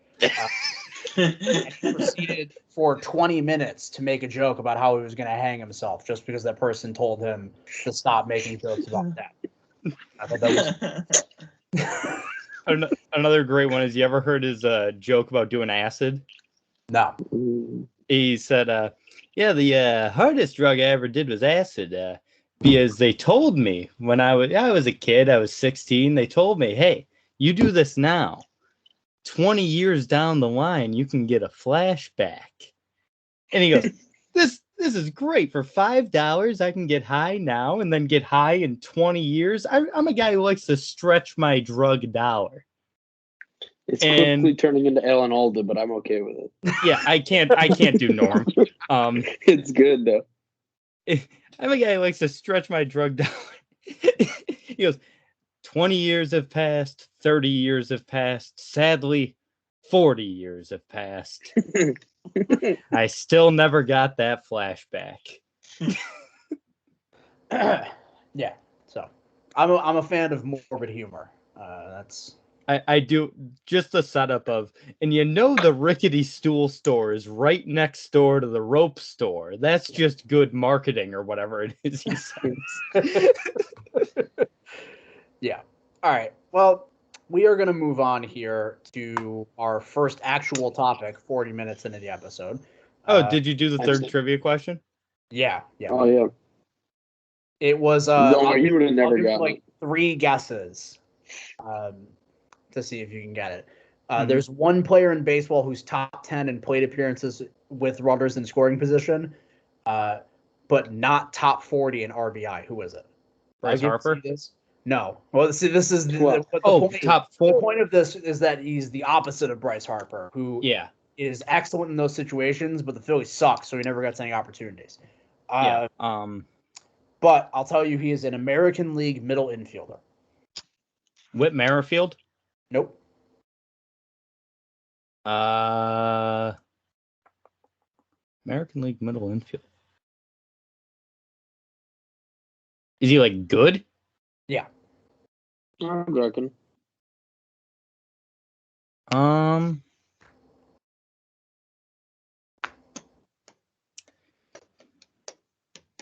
And he proceeded for 20 minutes to make a joke about how he was going to hang himself just because that person told him to stop making jokes about that. I thought that was... Another great one is, you ever heard his joke about doing acid? No. He said, yeah, the hardest drug I ever did was acid, because they told me when I was a kid, I was 16, they told me, hey, you do this now, 20 years down the line, you can get a flashback. And he goes, this is great. For $5, I can get high now and then get high in 20 years. I'm a guy who likes to stretch my drug dollar. It's quickly turning into Alan Alda, but I'm okay with it. Yeah, I can't do Norm. It's good though. I'm a guy who likes to stretch my drug dollar. He goes, 20 years have passed, 30 years have passed, sadly, 40 years have passed. I still never got that flashback. Yeah, so I'm a fan of morbid humor. That's... I do, just the setup of, and the rickety stool store is right next door to the rope store. That's just good marketing or whatever it is he says. Yeah. All right. Well, we are going to move on here to our first actual topic, 40 minutes into the episode. Oh, did you do the third trivia question? Yeah. Oh, yeah. It was... no, you would have never gotten like 3 guesses to see if you can get it. There's one player in baseball who's top 10 in plate appearances with runners in scoring position, but not top 40 in RBI. Who is it? Bryce Harper? No. Well, see, this is top 4. The point of this is that he's the opposite of Bryce Harper, who is excellent in those situations, but the Phillies suck, so he never gets any opportunities. But I'll tell you, he is an American League middle infielder. Whit Merrifield? Nope. American League middle infield. Is he like good? Yeah. I reckon. I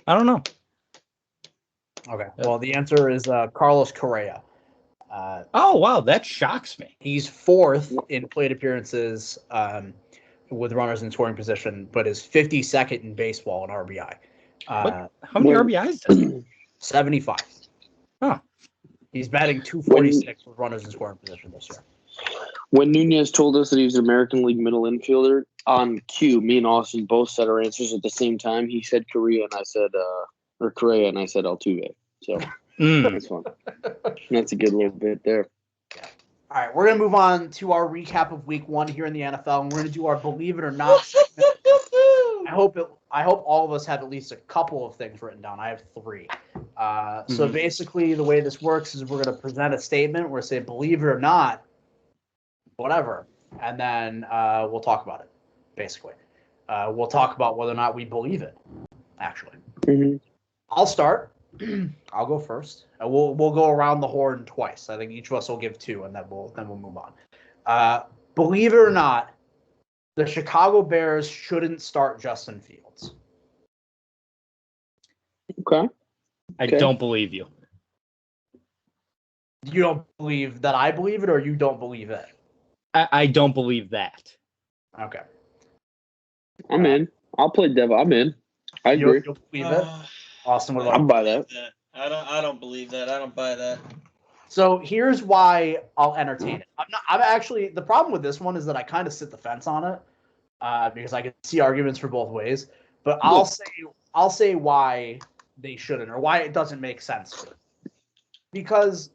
don't know. Okay. Well, the answer is Carlos Correa. Oh, wow. That shocks me. He's 4th in plate appearances with runners in scoring position, but is 52nd in baseball in RBI. How many RBIs does he? 75. Huh. He's batting 246 with runners in scoring position this year. When Nunez told us that he was an American League middle infielder, on cue, me and Austin both said our answers at the same time. He said Correa, and I said Altuve. So that's fun. That's a good little bit there. All right, we're going to move on to our recap of Week 1 here in the NFL, and we're going to do our Believe It or Not segment. I hope all of us have at least a couple of things written down. I have 3. So basically, the way this works is we're going to present a statement. We're going to say, believe it or not, whatever, and then we'll talk about it, basically. We'll talk about whether or not we believe it, actually. I'll start. I'll go first. We'll go around the horn twice. I think each of us will give 2, and then we'll move on. Believe it or not, the Chicago Bears shouldn't start Justin Fields. Okay. I don't believe you. You don't believe that I believe it, or you don't believe it? I don't believe that. Okay. I'm in. I'll play devil. I'm in. I agree. You'll believe it? Austin, what about I'll buy that. I don't believe that. I don't buy that. So here's why I'll entertain it. I'm actually, the problem with this one is that I kind of sit the fence on it because I can see arguments for both ways. But I'll say why they shouldn't, or why it doesn't make sense. Because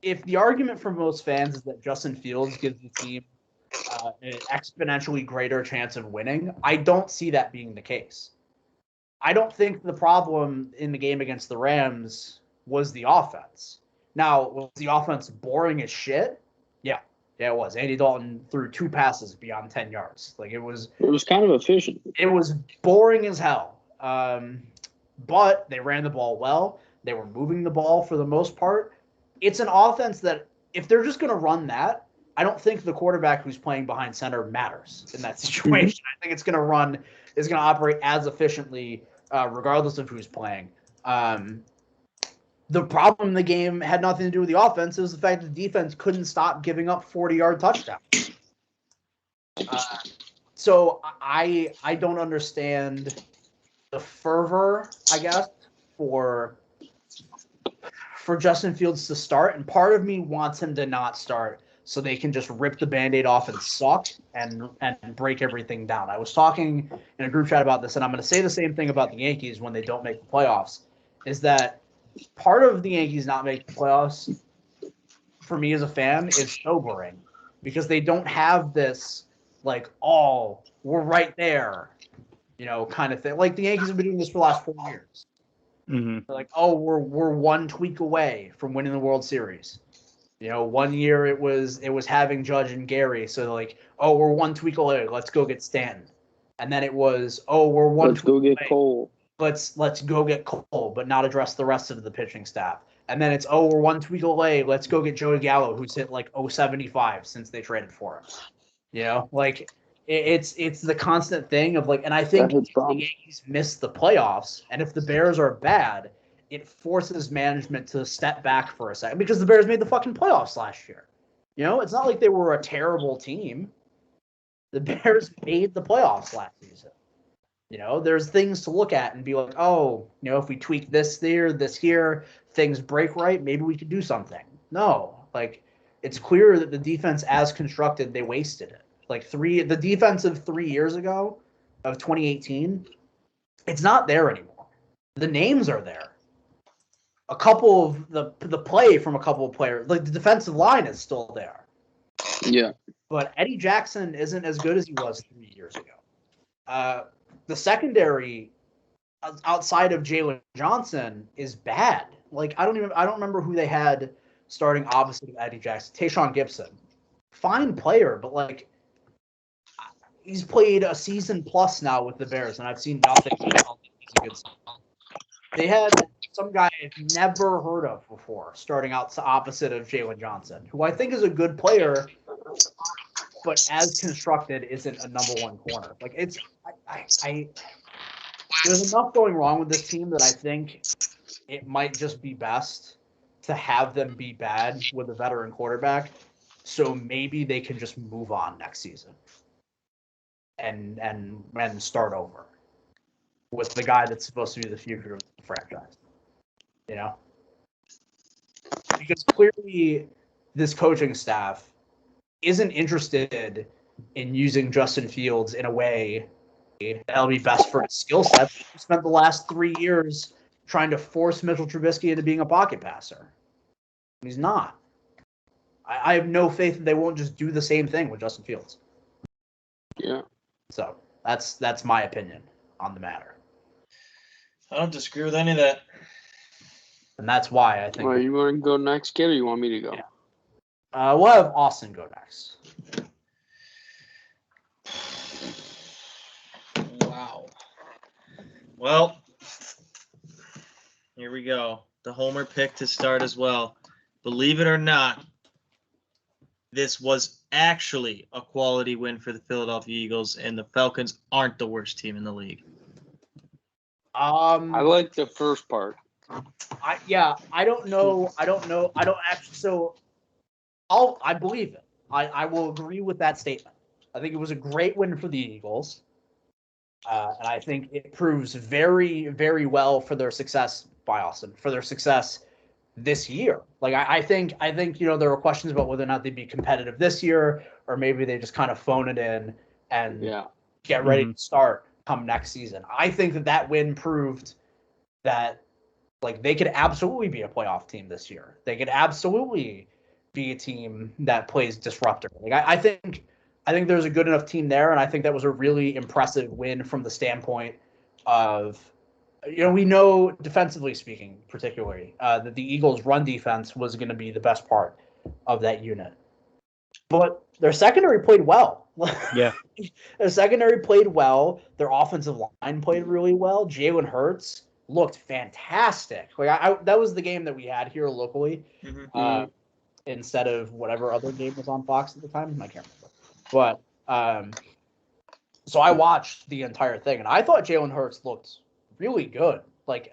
if the argument for most fans is that Justin Fields gives the team an exponentially greater chance of winning, I don't see that being the case. I don't think the problem in the game against the Rams was the offense. Now, was the offense boring as shit? Yeah, it was. Andy Dalton threw 2 passes beyond 10 yards. Like it was kind of efficient. It was boring as hell. But they ran the ball well. They were moving the ball for the most part. It's an offense that if they're just going to run that, I don't think the quarterback who's playing behind center matters in that situation. I think it's going to operate as efficiently regardless of who's playing. The problem in the game had nothing to do with the offense. It was the fact that the defense couldn't stop giving up 40-yard touchdowns. So I don't understand the fervor, I guess, for Justin Fields to start. And part of me wants him to not start so they can just rip the Band-Aid off and suck and break everything down. I was talking in a group chat about this, and I'm going to say the same thing about the Yankees when they don't make the playoffs, is that part of the Yankees not making the playoffs, for me as a fan, is sobering because they don't have this, like, oh, we're right there, kind of thing. Like, the Yankees have been doing this for the last 4 years. They're like, oh, we're 1 tweak away from winning the World Series. 1 year it was having Judge and Gary, so they're like, oh, we're 1 tweak away, let's go get Stanton. And then it was, oh, we're 1 Let's go get away. Cole. Let's go get Cole, but not address the rest of the pitching staff. And then it's, oh, we're 1 tweak away, let's go get Joey Gallo, who's hit like 0.75 since they traded for him. Like it's the constant thing of like, and I think the Yankees miss the playoffs, and if the Bears are bad, it forces management to step back for a second because the Bears made the fucking playoffs last year. It's not like they were a terrible team. The Bears made the playoffs last season. There's things to look at and be like, oh, if we tweak this there, this here, things break right, maybe we could do something. No, like it's clear that the defense as constructed, they wasted it. Like the defense of 3 years ago, of 2018, it's not there anymore. The names are there. A couple of the play from a couple of players, like the defensive line is still there. Yeah. But Eddie Jackson isn't as good as he was 3 years ago. The secondary outside of Jalen Johnson is bad. Like I don't remember who they had starting opposite of Eddie Jackson. Tayshaun Gibson, fine player, but like he's played a season plus now with the Bears, and I've seen nothing. He's a good. They had some guy I've never heard of before starting out opposite of Jalen Johnson, who I think is a good player, but as constructed isn't a number one corner. Like it's there's enough going wrong with this team that I think it might just be best to have them be bad with a veteran quarterback, so maybe they can just move on next season and start over with the guy that's supposed to be the future of the franchise. You know? Because clearly this coaching staff isn't interested in using Justin Fields in a way that'll be best for his skill set. He spent the last 3 years trying to force Mitchell Trubisky into being a pocket passer. He's not. I have no faith that they won't just do the same thing with Justin Fields. Yeah. So that's my opinion on the matter. I don't disagree with any of that. And that's why I think. Well, you want to go next, kid, or you want me to go? Yeah. We'll have Austin go next. Wow. Well, here we go. The homer pick to start as well. Believe it or not, this was actually a quality win for the Philadelphia Eagles, and the Falcons aren't the worst team in the league. I like the first part. I don't know. I don't actually. So, I believe it. I will agree with that statement. I think it was a great win for the Eagles, and I think it proves very, very well for their success by Austin, for their success this year. Like I think there were questions about whether or not they'd be competitive this year, or maybe they just kind of phone it in and get ready to start come next season. I think that win proved that like they could absolutely be a playoff team this year. They could absolutely be a team that plays disruptor. Like I think there's a good enough team there, and I think that was a really impressive win from the standpoint of, we know defensively speaking, particularly, that the Eagles' run defense was going to be the best part of that unit. But their secondary played well. Yeah. Their secondary played well. Their offensive line played really well. Jalen Hurts looked fantastic. Like that was the game that we had here locally, instead of whatever other game was on Fox at the time. I can't remember. But so I watched the entire thing, and I thought Jalen Hurts looked really good. Like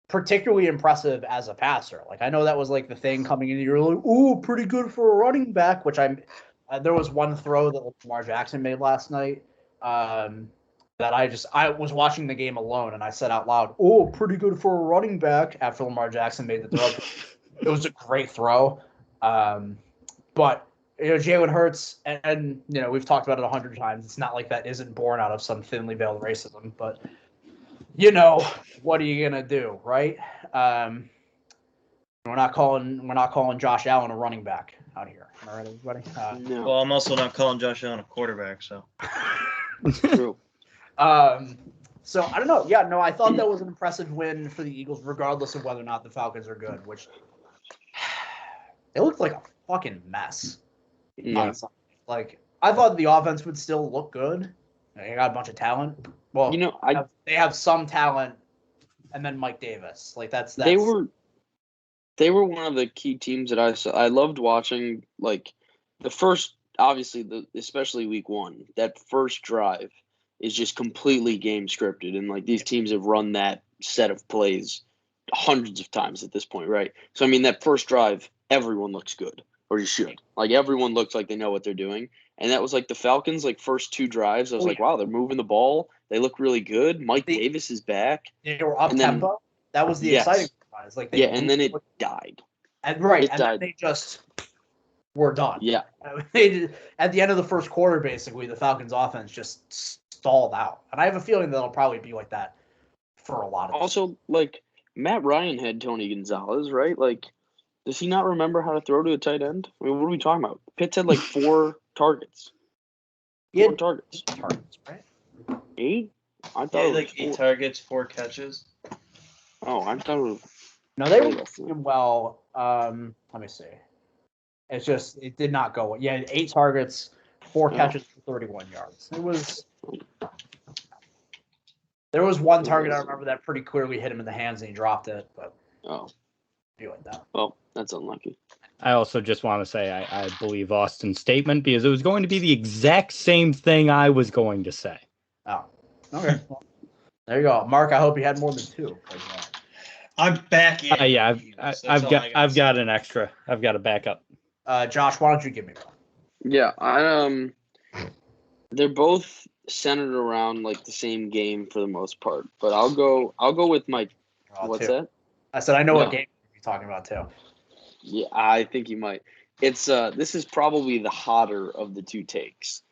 particularly impressive as a passer. Like I know that was like the thing coming in. You're like, ooh, pretty good for a running back. Which there was one throw that Lamar Jackson made last night. That I was watching the game alone, and I said out loud, "Oh, pretty good for a running back." After Lamar Jackson made the throw, it was a great throw. But Jalen Hurts, and we've talked about it 100 times. It's not like that isn't born out of some thinly veiled racism, but what are you gonna do, right? We're not calling Josh Allen a running back out here. All right, everybody. No. Well, I'm also not calling Josh Allen a quarterback, so. True. So I don't know. Yeah, no, I thought that was an impressive win for the Eagles, regardless of whether or not the Falcons are good. Which it looked like a fucking mess. Yeah. Like I thought the offense would still look good. They got a bunch of talent. Well, they have some talent, and then Mike Davis. Like that's They were one of the key teams that I saw. I loved watching. Like the first, obviously, especially week one. That first drive is just completely game scripted, and like these teams have run that set of plays hundreds of times at this point, right? So I mean, that first drive, everyone looks good, or you should. Like everyone looks like they know what they're doing. And that was like the Falcons' like first two drives. I was like, wow, they're moving the ball. They look really good. Mike Davis is back. They were up tempo. That was the exciting part It's like and then it died. And then they just were done. Yeah. At the end of the first quarter, basically, the Falcons' offense just stalled out. And I have a feeling that it'll probably be like that for a lot of Also, like, Matt Ryan had Tony Gonzalez, right? Like, does he not remember how to throw to a tight end? I mean, what are we talking about? Pitts had like 4 targets. 4 targets. Right? 8? I thought Yeah, it was like 8 targets, 4 catches. Oh, I thought it was. No, they were doing well. Let me see. It's just it did not go. Yeah, 8 targets, 4 catches for 31 yards. There was one target I remember that pretty clearly hit him in the hands and he dropped it, but be like that. Well, that's unlucky. I also just want to say I believe Austin's statement because it was going to be the exact same thing I was going to say. Oh, okay. Well, there you go, Mark. I hope you had more than 2. I'm back in. Yeah, I've got an extra. I've got a backup. Josh, why don't you give me one? Yeah, they're both centered around like the same game for the most part, but I'll go with my. What's 2. that? I said I know what game you're talking about too. Yeah, I think you might. It's this is probably the hotter of the 2 takes.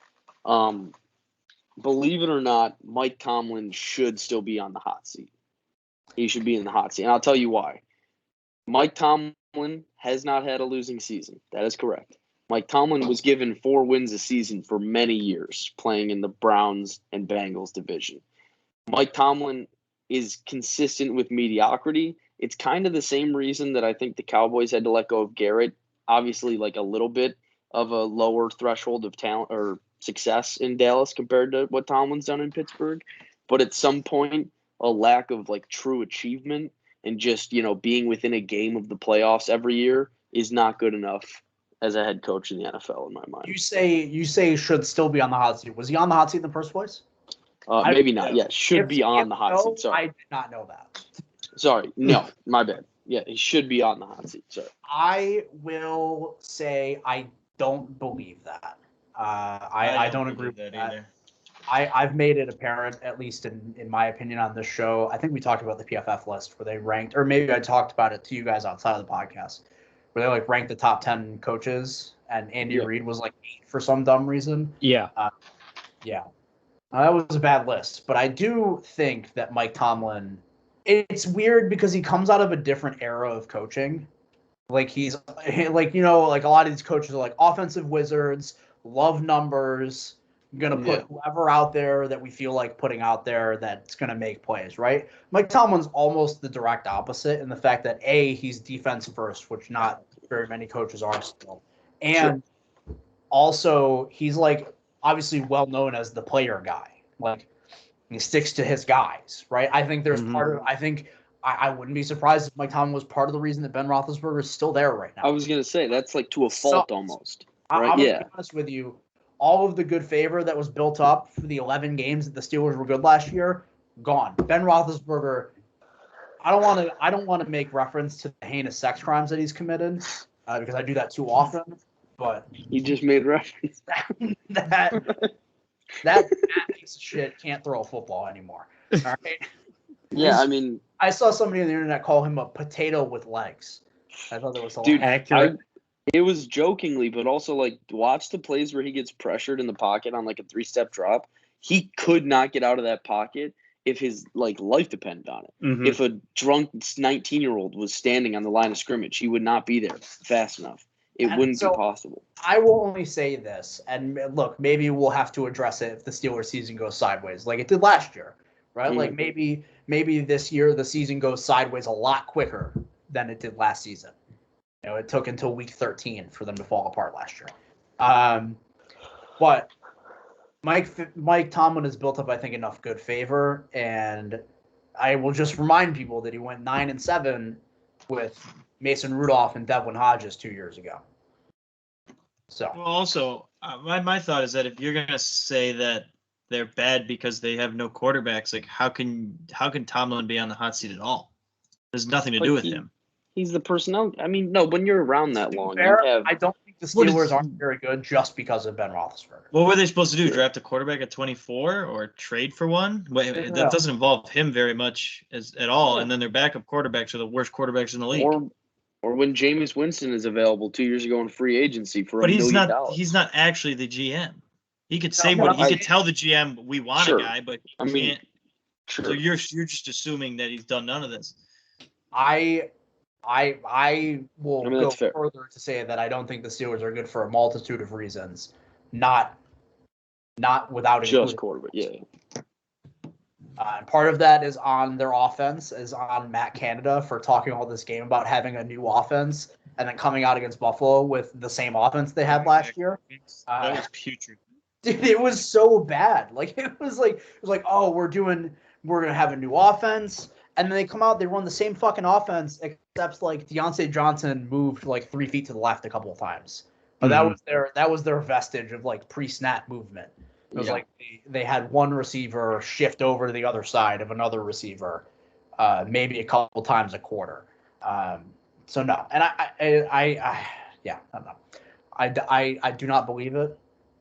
Believe it or not, Mike Tomlin should still be on the hot seat. He should be in the hot seat, and I'll tell you why. Mike Tomlin has not had a losing season. That is correct. Mike Tomlin was given 4 wins a season for many years, playing in the Browns and Bengals division. Mike Tomlin is consistent with mediocrity. It's kind of the same reason that I think the Cowboys had to let go of Garrett. Obviously, like a little bit of a lower threshold of talent or success in Dallas compared to what Tomlin's done in Pittsburgh. But at some point, a lack of like true achievement and just, being within a game of the playoffs every year is not good enough as a head coach in the NFL in my mind. You say he should still be on the hot seat. Was he on the hot seat in the first place? Maybe not. Yeah, should be on the hot seat. Sorry. I did not know that. Sorry. No, my bad. Yeah, he should be on the hot seat. Sorry. I will say I don't believe that. I don't agree with that either. I've made it apparent, at least in my opinion on this show. I think we talked about the PFF list where they ranked, or maybe I talked about it to you guys outside of the podcast, where they like ranked the top 10 coaches, and Andy Reid was like 8 for some dumb reason. Yeah. That was a bad list, but I do think that Mike Tomlin, it's weird because he comes out of a different era of coaching. Like he's like, like a lot of these coaches are like offensive wizards, love numbers, going to put whoever out there that we feel like putting out there that's going to make plays, right? Mike Tomlin's almost the direct opposite in the fact that he's defense first, which not very many coaches are still. And also he's like obviously well known as the player guy. Like he sticks to his guys, right? I think there's I wouldn't be surprised if Mike Tomlin was part of the reason that Ben Roethlisberger is still there right now. I was going to say that's like to a fault almost. Right? I'm going to be honest with you. All of the good favor that was built up for the 11 games that the Steelers were good last year, gone. Ben Roethlisberger, I don't want to make reference to the heinous sex crimes that he's committed because I do that too often. But he just made reference that piece of shit can't throw a football anymore. All right. Yeah, I mean, I saw somebody on the internet call him a potato with legs. I thought that was accurate. It was jokingly, but also like watch the plays where he gets pressured in the pocket on like a 3-step drop. He could not get out of that pocket if his like life depended on it. Mm-hmm. If a drunk 19-year-old was standing on the line of scrimmage, he would not be there fast enough. It wouldn't be possible. I will only say this, and look, maybe we'll have to address it if the Steelers season goes sideways, like it did last year, right? Mm-hmm. Like maybe this year the season goes sideways a lot quicker than it did last season. It took until week 13 for them to fall apart last year. But Mike Tomlin has built up, I think, enough good favor, and I will just remind people that he went 9-7 with Mason Rudolph and Devlin Hodges 2 years ago. So well, also, my thought is that if you're gonna say that they're bad because they have no quarterbacks, like how can Tomlin be on the hot seat at all? There's nothing to do with him. He's the personnel. I mean, no, when you're around that long, I don't think the Steelers aren't very good just because of Ben Roethlisberger. What were they supposed to do? Draft a quarterback at 24 or trade for one? Wait, that doesn't involve him very much at all. And then their backup quarterbacks are the worst quarterbacks in the league. Or when Jameis Winston is available 2 years ago in free agency for $1 million. He's not actually the GM. He could say he could tell the GM we want a guy, but he can't. Sure. So you're just assuming that he's done none of this. I will go further to say that I don't think the Steelers are good for a multitude of reasons, not without just quarterback. Yeah. And part of that is on their offense, is on Matt Canada for talking all this game about having a new offense and then coming out against Buffalo with the same offense they had last year. That was putrid. Dude, it was so bad. Like it was like, oh, we're gonna have a new offense, and then they come out, they run the same fucking offense, except like Deontay Johnson moved like 3 feet to the left a couple of times. But that was their vestige of like pre-snap movement. It was like they had one receiver shift over to the other side of another receiver, maybe a couple times a quarter. So no, and I do not believe it.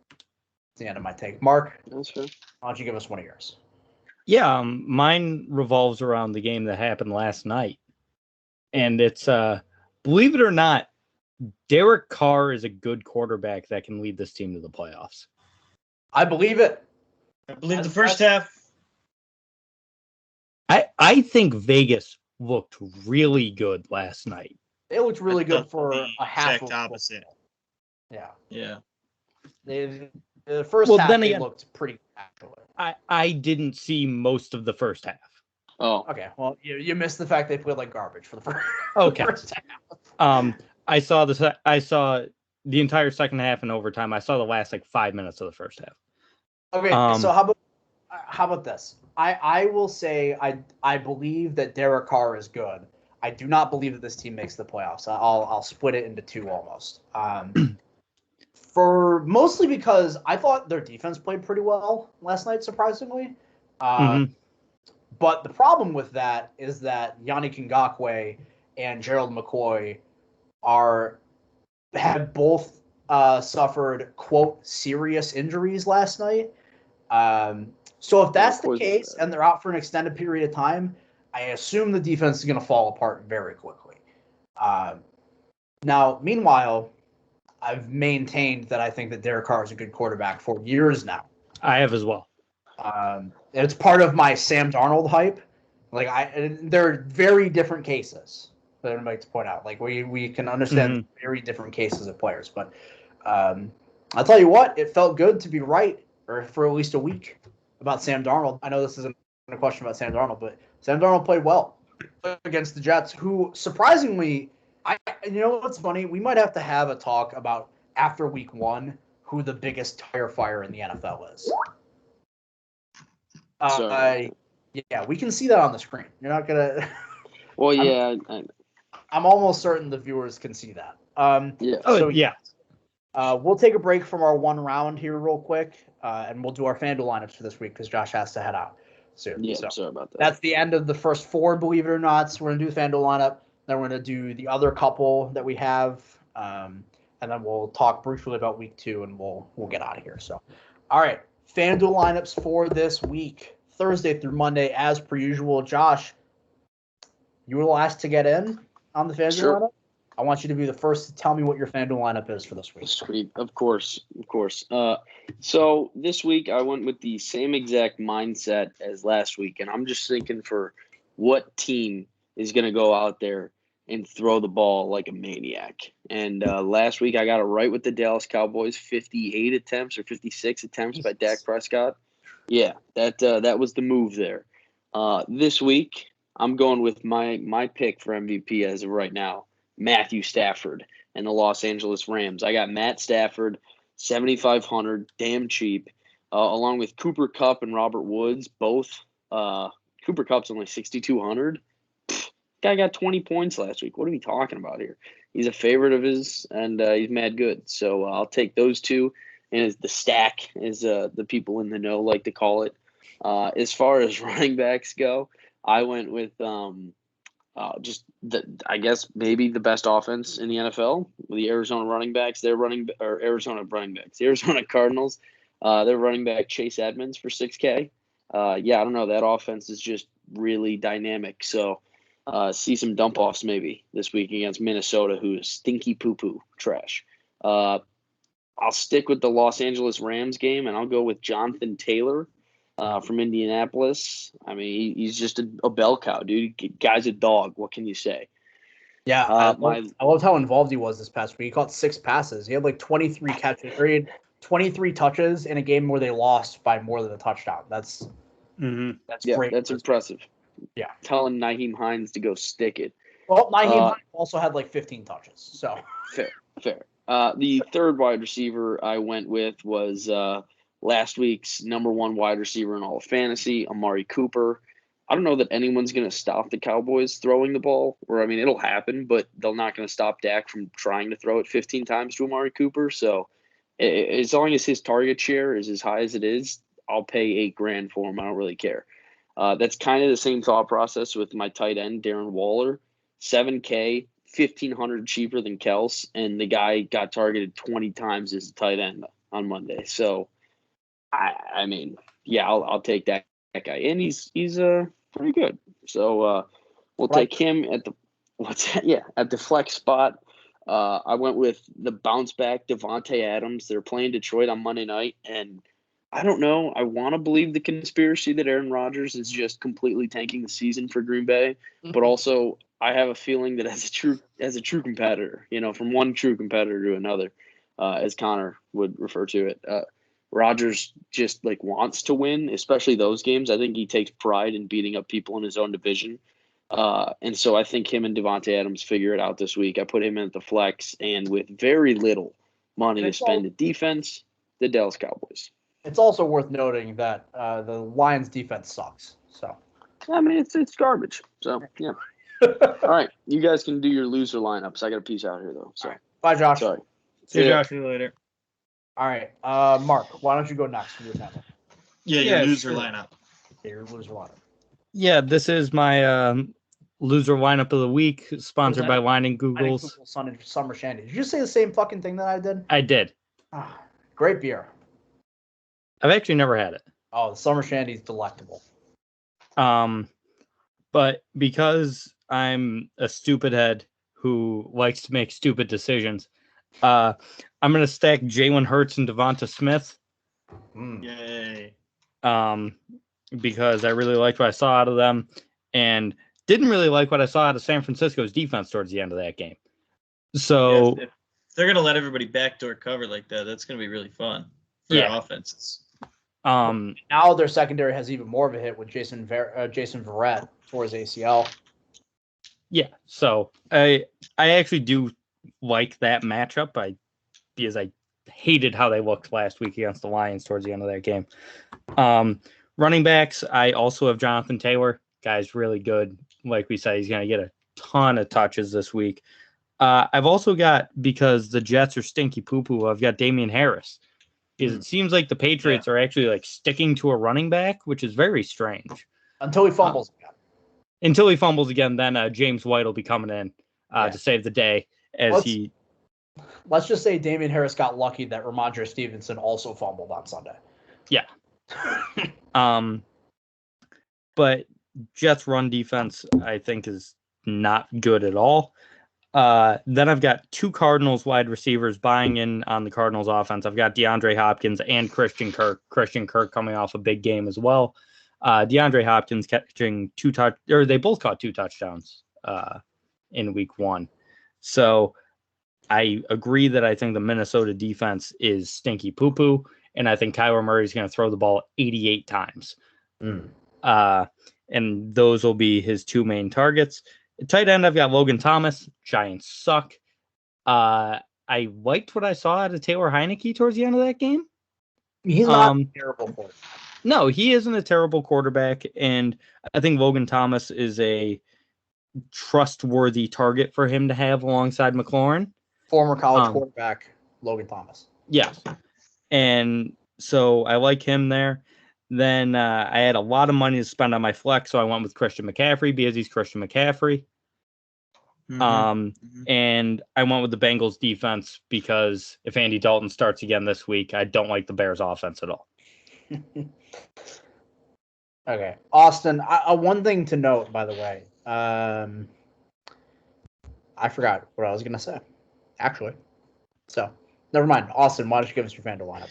That's the end of my take. Mark, that's fair. Why don't you give us one of yours? Yeah, mine revolves around the game that happened last night, and it's believe it or not, Derek Carr is a good quarterback that can lead this team to the playoffs. I believe it. I believe the first half. I think Vegas looked really good last night. They looked really good for a half. Exact opposite. Yeah. Yeah. The first half then again, looked pretty actually. I didn't see most of the first half. Oh. Okay. Well, you missed the fact they played like garbage for the first. Okay. The first half. I saw the entire second half and overtime. I saw the last like 5 minutes of the first half. Okay, so how about this? I will say I believe that Derek Carr is good. I do not believe that this team makes the playoffs. I'll split it into two almost. For mostly because I thought their defense played pretty well last night, surprisingly. But the problem with that is that Yannick Ngakoue and Gerald McCoy have both suffered, quote, serious injuries last night. So if that's the case and they're out for an extended period of time, I assume the defense is going to fall apart very quickly. Now, meanwhile, I've maintained that I think that Derek Carr is a good quarterback for years now. I have as well. It's part of my Sam Darnold hype. They're very different cases that I'd like to point out. Like we can understand very different cases of players, but I'll tell you what, it felt good to be right, or for at least a week, about Sam Darnold. I know this isn't a question about Sam Darnold, but Sam Darnold played well against the Jets, who surprisingly, you know what's funny? We might have to have a talk about after week one who the biggest tire fire in the NFL is. Yeah, we can see that on the screen. You're not gonna. Well, yeah, I'm almost certain the viewers can see that. Yeah. So yeah. We'll take a break from our one round here real quick, and we'll do our Fanduel lineups for this week because Josh has to head out soon. Yeah, so sorry about that. That's the end of the first four, believe it or not. So we're going to do the Fanduel lineup. Then we're going to do the other couple that we have, and then we'll talk briefly about week two, and we'll get out of here. So, all right, Fanduel lineups for this week, Thursday through Monday, as per usual. Josh, you were the last to get in on the Fanduel lineup. I want you to be the first to tell me what your Fanduel lineup is for this week. Sweet. Of course. So this week I went with the same exact mindset as last week, and I'm just thinking for what team is going to go out there and throw the ball like a maniac. And last week I got it right with the Dallas Cowboys, 58 attempts or 56 attempts by Dak Prescott. Yeah, that was the move there. This week I'm going with my pick for MVP as of right now, Matthew Stafford and the Los Angeles Rams. I got Matt Stafford, 7,500, damn cheap, along with Cooper Kupp and Robert Woods, both. Cooper Kupp's only 6,200. Guy got 20 points last week. What are we talking about here? He's a favorite of his, and he's mad good. So I'll take those two. And as the stack, as the people in the know like to call it. As far as running backs go, I went with I guess maybe the best offense in the NFL. The Arizona running backs, The Arizona Cardinals, their running back Chase Edmonds for 6K. I don't know. That offense is just really dynamic. So see some dump offs maybe this week against Minnesota, who is stinky poo poo trash. I'll stick with the Los Angeles Rams game, and I'll go with Jonathan Taylor from Indianapolis. I mean, he's just a bell cow, dude. Guy's a dog. What can you say? Yeah, I loved how involved he was this past week. He caught 6 passes. He had like 23 catches, or he had 23 touches in a game where they lost by more than a touchdown. That's great. That's impressive. Yeah. Telling Nyheim Hines to go stick it. Well, Nyheim Hines also had like 15 touches. So fair. The third wide receiver I went with was last week's number 1 wide receiver in all of fantasy, Amari Cooper. I don't know that anyone's going to stop the Cowboys throwing the ball, or I mean, it'll happen, but they're not going to stop Dak from trying to throw it 15 times to Amari Cooper. So as long as his target share is as high as it is, I'll pay $8,000 for him. I don't really care. That's kind of the same thought process with my tight end, Darren Waller. 7K, $1,500 cheaper than Kels, and the guy got targeted 20 times as a tight end on Monday. So, I mean, I'll take that guy, and he's pretty good. So we'll take him at the flex spot. I went with the bounce back Devontae Adams. They're playing Detroit on Monday night, and I don't know. I want to believe the conspiracy that Aaron Rodgers is just completely tanking the season for Green Bay, but also I have a feeling that as a true competitor, from one true competitor to another, as Connor would refer to it, Rodgers just wants to win, especially those games. I think he takes pride in beating up people in his own division. And so I think him and Devontae Adams figure it out this week. I put him in at the flex, and with very little money to spend at defense, the Dallas Cowboys. It's also worth noting that the Lions defense sucks. So I mean, it's garbage. So yeah. All right, you guys can do your loser lineups. I got to peace out here though. So bye, Josh. Sorry. See you, Josh. See you later. All right, Mark, why don't you go next for your panel? Your loser lineup. Okay, your loser lineup. Yeah, this is my loser lineup of the week, sponsored by Line and Google's Summer Shandy. Did you just say the same fucking thing that I did? I did. Great beer. I've actually never had it. Oh, the Summer Shandy is delectable. But because I'm a stupid head who likes to make stupid decisions, I'm going to stack Jalen Hurts and Devonta Smith. Yay. Because I really liked what I saw out of them and didn't really like what I saw out of San Francisco's defense towards the end of that game. So if they're going to let everybody backdoor cover like that, that's going to be really fun for their offenses. Now their secondary has even more of a hit with Jason Verrett for his ACL. Yeah, so I actually do like that matchup. Because I hated how they looked last week against the Lions towards the end of that game. Running backs, I also have Jonathan Taylor. Guy's really good. Like we said, he's going to get a ton of touches this week. I've also got, because the Jets are stinky poo-poo, I've got Damian Harris. Because it seems like the Patriots are actually sticking to a running back, which is very strange. Until he fumbles again. Until he fumbles again, then James White will be coming in to save the day. Let's just say Damian Harris got lucky that Ramondre Stevenson also fumbled on Sunday. Yeah. But Jets run defense, I think, is not good at all. Then I've got 2 Cardinals wide receivers buying in on the Cardinals offense. I've got DeAndre Hopkins and Christian Kirk. Christian Kirk coming off a big game as well. DeAndre Hopkins catching they both caught 2 touchdowns in week 1. So I agree that I think the Minnesota defense is stinky poo-poo, and I think Kyler Murray is going to throw the ball 88 times. And those will be his 2 main targets. At tight end, I've got Logan Thomas. Giants suck. I liked what I saw out of Taylor Heineke towards the end of that game. He's not terrible for it. No, he isn't a terrible quarterback, and I think Logan Thomas is a trustworthy target for him to have alongside McLaurin. Former college quarterback, Logan Thomas. Yes. And so I like him there. Then I had a lot of money to spend on my flex, so I went with Christian McCaffrey because he's Christian McCaffrey. And I went with the Bengals defense because if Andy Dalton starts again this week, I don't like the Bears offense at all. Okay. Austin, one thing to note, by the way. I forgot what I was going to say, actually. So, never mind. Austin, why don't you give us your Fanduel lineup?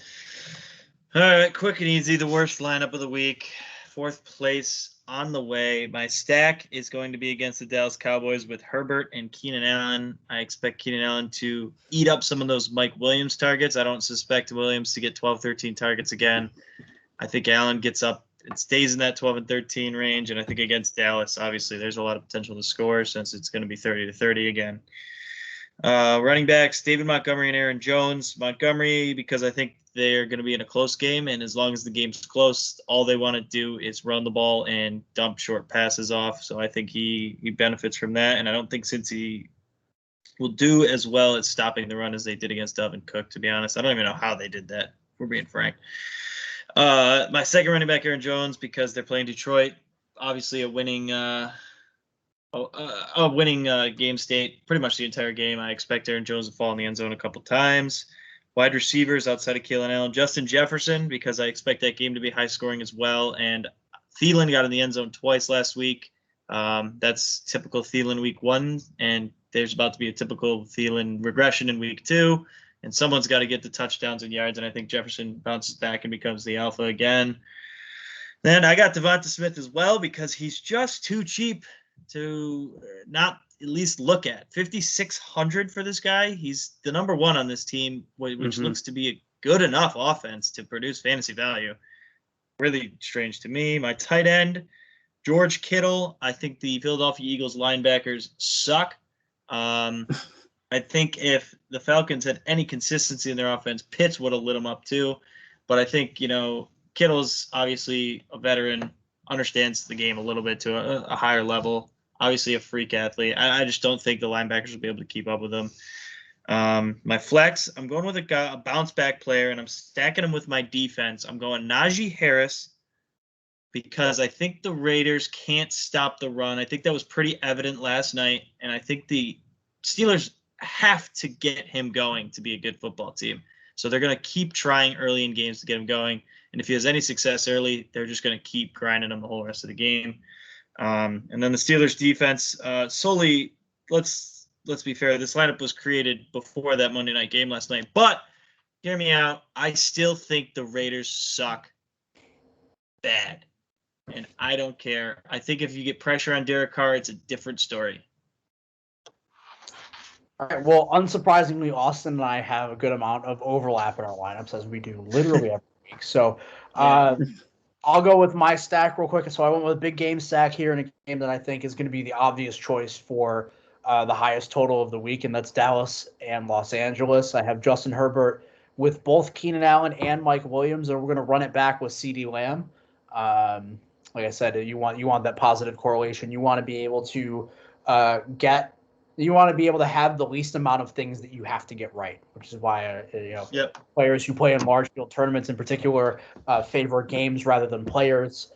All right, quick and easy. The worst lineup of the week. 4th place on the way. My stack is going to be against the Dallas Cowboys with Herbert and Keenan Allen. I expect Keenan Allen to eat up some of those Mike Williams targets. I don't suspect Williams to get 12, 13 targets again. I think Allen gets up and stays in that 12 and 13 range. And I think against Dallas, obviously, there's a lot of potential to score since it's going to be 30-30 again. Running backs, David Montgomery and Aaron Jones. Montgomery, because I think they're going to be in a close game, and as long as the game's close, all they want to do is run the ball and dump short passes off. So I think he benefits from that, and I don't think Cincy will do as well at stopping the run as they did against Dalvin Cook, to be honest. I don't even know how they did that, if we're being frank. My second running back, Aaron Jones, because they're playing Detroit. Obviously a winning game state pretty much the entire game. I expect Aaron Jones to fall in the end zone a couple times. Wide receivers outside of Keenan Allen, Justin Jefferson, because I expect that game to be high scoring as well. And Thielen got in the end zone twice last week. That's typical Thielen week 1, and there's about to be a typical Thielen regression in week 2. And someone's got to get the touchdowns and yards, and I think Jefferson bounces back and becomes the alpha again. Then I got Devonta Smith as well because he's just too cheap to not at least look at. 5,600 for this guy. He's the number 1 on this team, which looks to be a good enough offense to produce fantasy value. Really strange to me. My tight end, George Kittle. I think the Philadelphia Eagles linebackers suck. I think if the Falcons had any consistency in their offense, Pitts would have lit them up too. But I think, Kittle's obviously a veteran, understands the game a little bit to a higher level. Obviously a freak athlete. I just don't think the linebackers will be able to keep up with him. My flex, I'm going with a bounce back player, and I'm stacking him with my defense. I'm going Najee Harris because I think the Raiders can't stop the run. I think that was pretty evident last night, and I think the Steelers have to get him going to be a good football team. So they're going to keep trying early in games to get him going. And if he has any success early, they're just going to keep grinding him the whole rest of the game. And then the Steelers defense, solely, let's be fair, this lineup was created before that Monday night game last night. But hear me out. I still think the Raiders suck bad. And I don't care. I think if you get pressure on Derek Carr, it's a different story. All right. Well, unsurprisingly, Austin and I have a good amount of overlap in our lineups, as we do literally every week. So I'll go with my stack real quick. So I went with a big game stack here in a game that I think is going to be the obvious choice for the highest total of the week, and that's Dallas and Los Angeles. I have Justin Herbert with both Keenan Allen and Mike Williams, and we're going to run it back with CeeDee Lamb. Like I said, you want that positive correlation. You want to be able to you want to be able to have the least amount of things that you have to get right, which is why players who play in large field tournaments in particular favor games rather than players.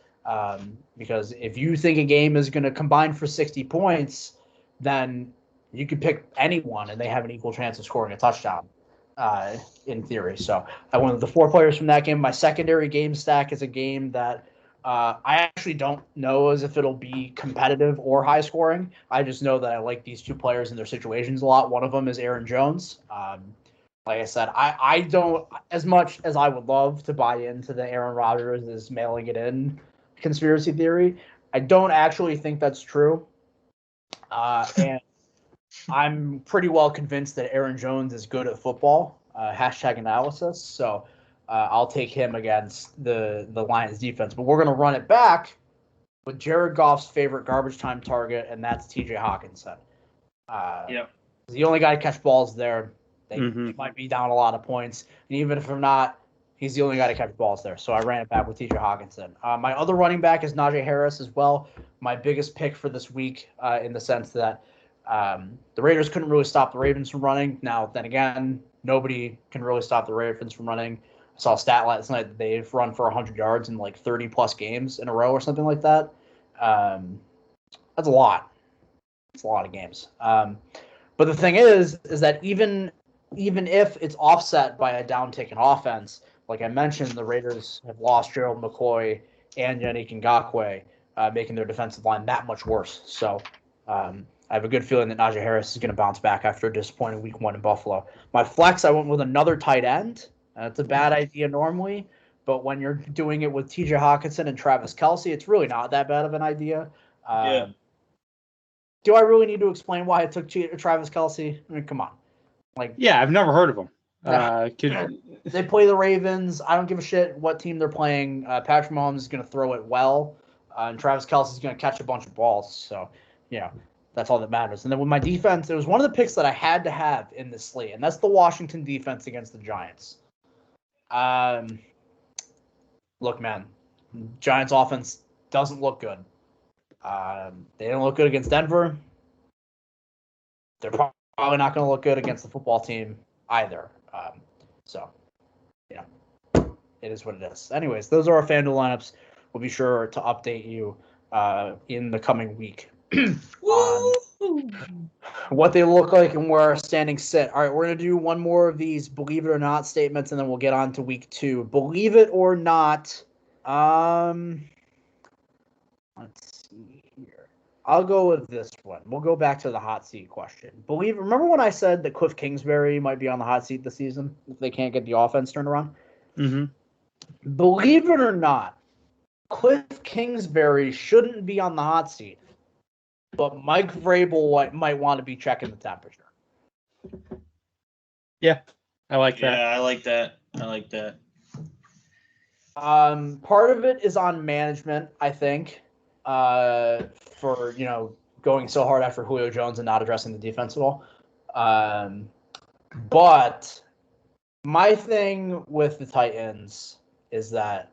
Because if you think a game is going to combine for 60 points, then you could pick anyone and they have an equal chance of scoring a touchdown in theory. So I went with the 4 players from that game. My secondary game stack is a game that I actually don't know as if it'll be competitive or high scoring. I just know that I like these 2 players and their situations a lot. One of them is Aaron Jones. Like I said, I don't, as much as I would love to buy into the Aaron Rodgers is mailing it in conspiracy theory, I don't actually think that's true. And I'm pretty well convinced that Aaron Jones is good at football. #analysis. So I'll take him against the Lions defense. But we're going to run it back with Jared Goff's favorite garbage time target, and that's TJ Hawkinson. He's the only guy to catch balls there. They might be down a lot of points. And even if they're not, he's the only guy to catch balls there. So I ran it back with TJ Hawkinson. My other running back is Najee Harris as well. My biggest pick for this week in the sense that the Raiders couldn't really stop the Ravens from running. Now, then again, nobody can really stop the Ravens from running. I saw a stat last night that they've run for 100 yards in like 30-plus games in a row or something like that. That's a lot. It's a lot of games. But the thing is that even if it's offset by a downtick in offense, like I mentioned, the Raiders have lost Gerald McCoy and Yannick Ngakoue, making their defensive line that much worse. So I have a good feeling that Najee Harris is going to bounce back after a disappointing week 1 in Buffalo. My flex, I went with another tight end. That's a bad idea normally, but when you're doing it with TJ Hawkinson and Travis Kelce, it's really not that bad of an idea. Yeah. Do I really need to explain why I took Travis Kelce? I mean, come on. Yeah, I've never heard of him. They play the Ravens. I don't give a shit what team they're playing. Patrick Mahomes is going to throw it well, and Travis Kelce is going to catch a bunch of balls. So, that's all that matters. And then with my defense, it was one of the picks that I had to have in this slate, and that's the Washington defense against the Giants. Look, man, Giants offense doesn't look good. They didn't look good against Denver. They're probably not going to look good against the football team either. It is what it is. Anyways, those are our FanDuel lineups. We'll be sure to update you in the coming week on what they look like and where our standings sit. All right, we're going to do one more of these believe it or not statements, and then we'll get on to week 2. Believe it or not, let's see here. I'll go with this one. We'll go back to the hot seat question. Remember when I said that Cliff Kingsbury might be on the hot seat this season if they can't get the offense turned around? Mm-hmm. Believe it or not, Cliff Kingsbury shouldn't be on the hot seat, but Mike Vrabel might want to be checking the temperature. Yeah, I like that. Yeah, I like that. Part of it is on management, I think, for going so hard after Julio Jones and not addressing the defense at all. But my thing with the Titans is that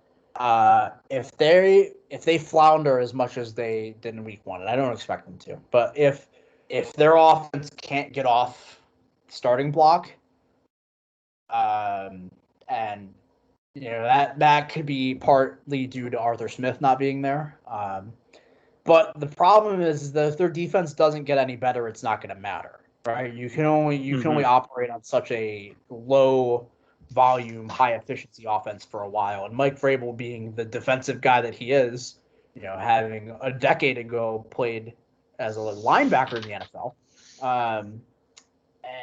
if they flounder as much as they did in week 1, and I don't expect them to, but if their offense can't get off starting block, and that could be partly due to Arthur Smith not being there. But the problem is that if their defense doesn't get any better, it's not going to matter, right? You can only operate on such a low volume, high efficiency offense for a while. And Mike Vrabel, being the defensive guy that he is, having a decade ago played as a linebacker in the NFL,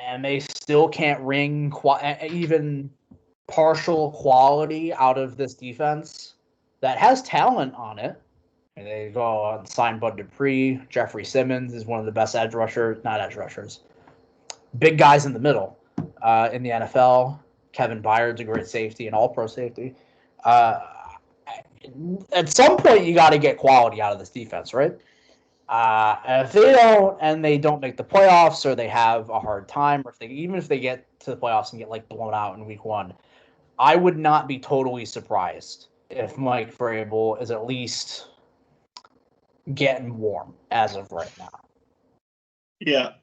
and they still can't wring even partial quality out of this defense that has talent on it. And they go and sign Bud Dupree. Jeffrey Simmons is one of the best big guys in the middle in the NFL. Kevin Byard's a great safety, an all-pro safety. At some point, you got to get quality out of this defense, right? If they don't make the playoffs, or they have a hard time, or even if they get to the playoffs and get blown out in week 1, I would not be totally surprised if Mike Vrabel is at least getting warm as of right now. Yeah.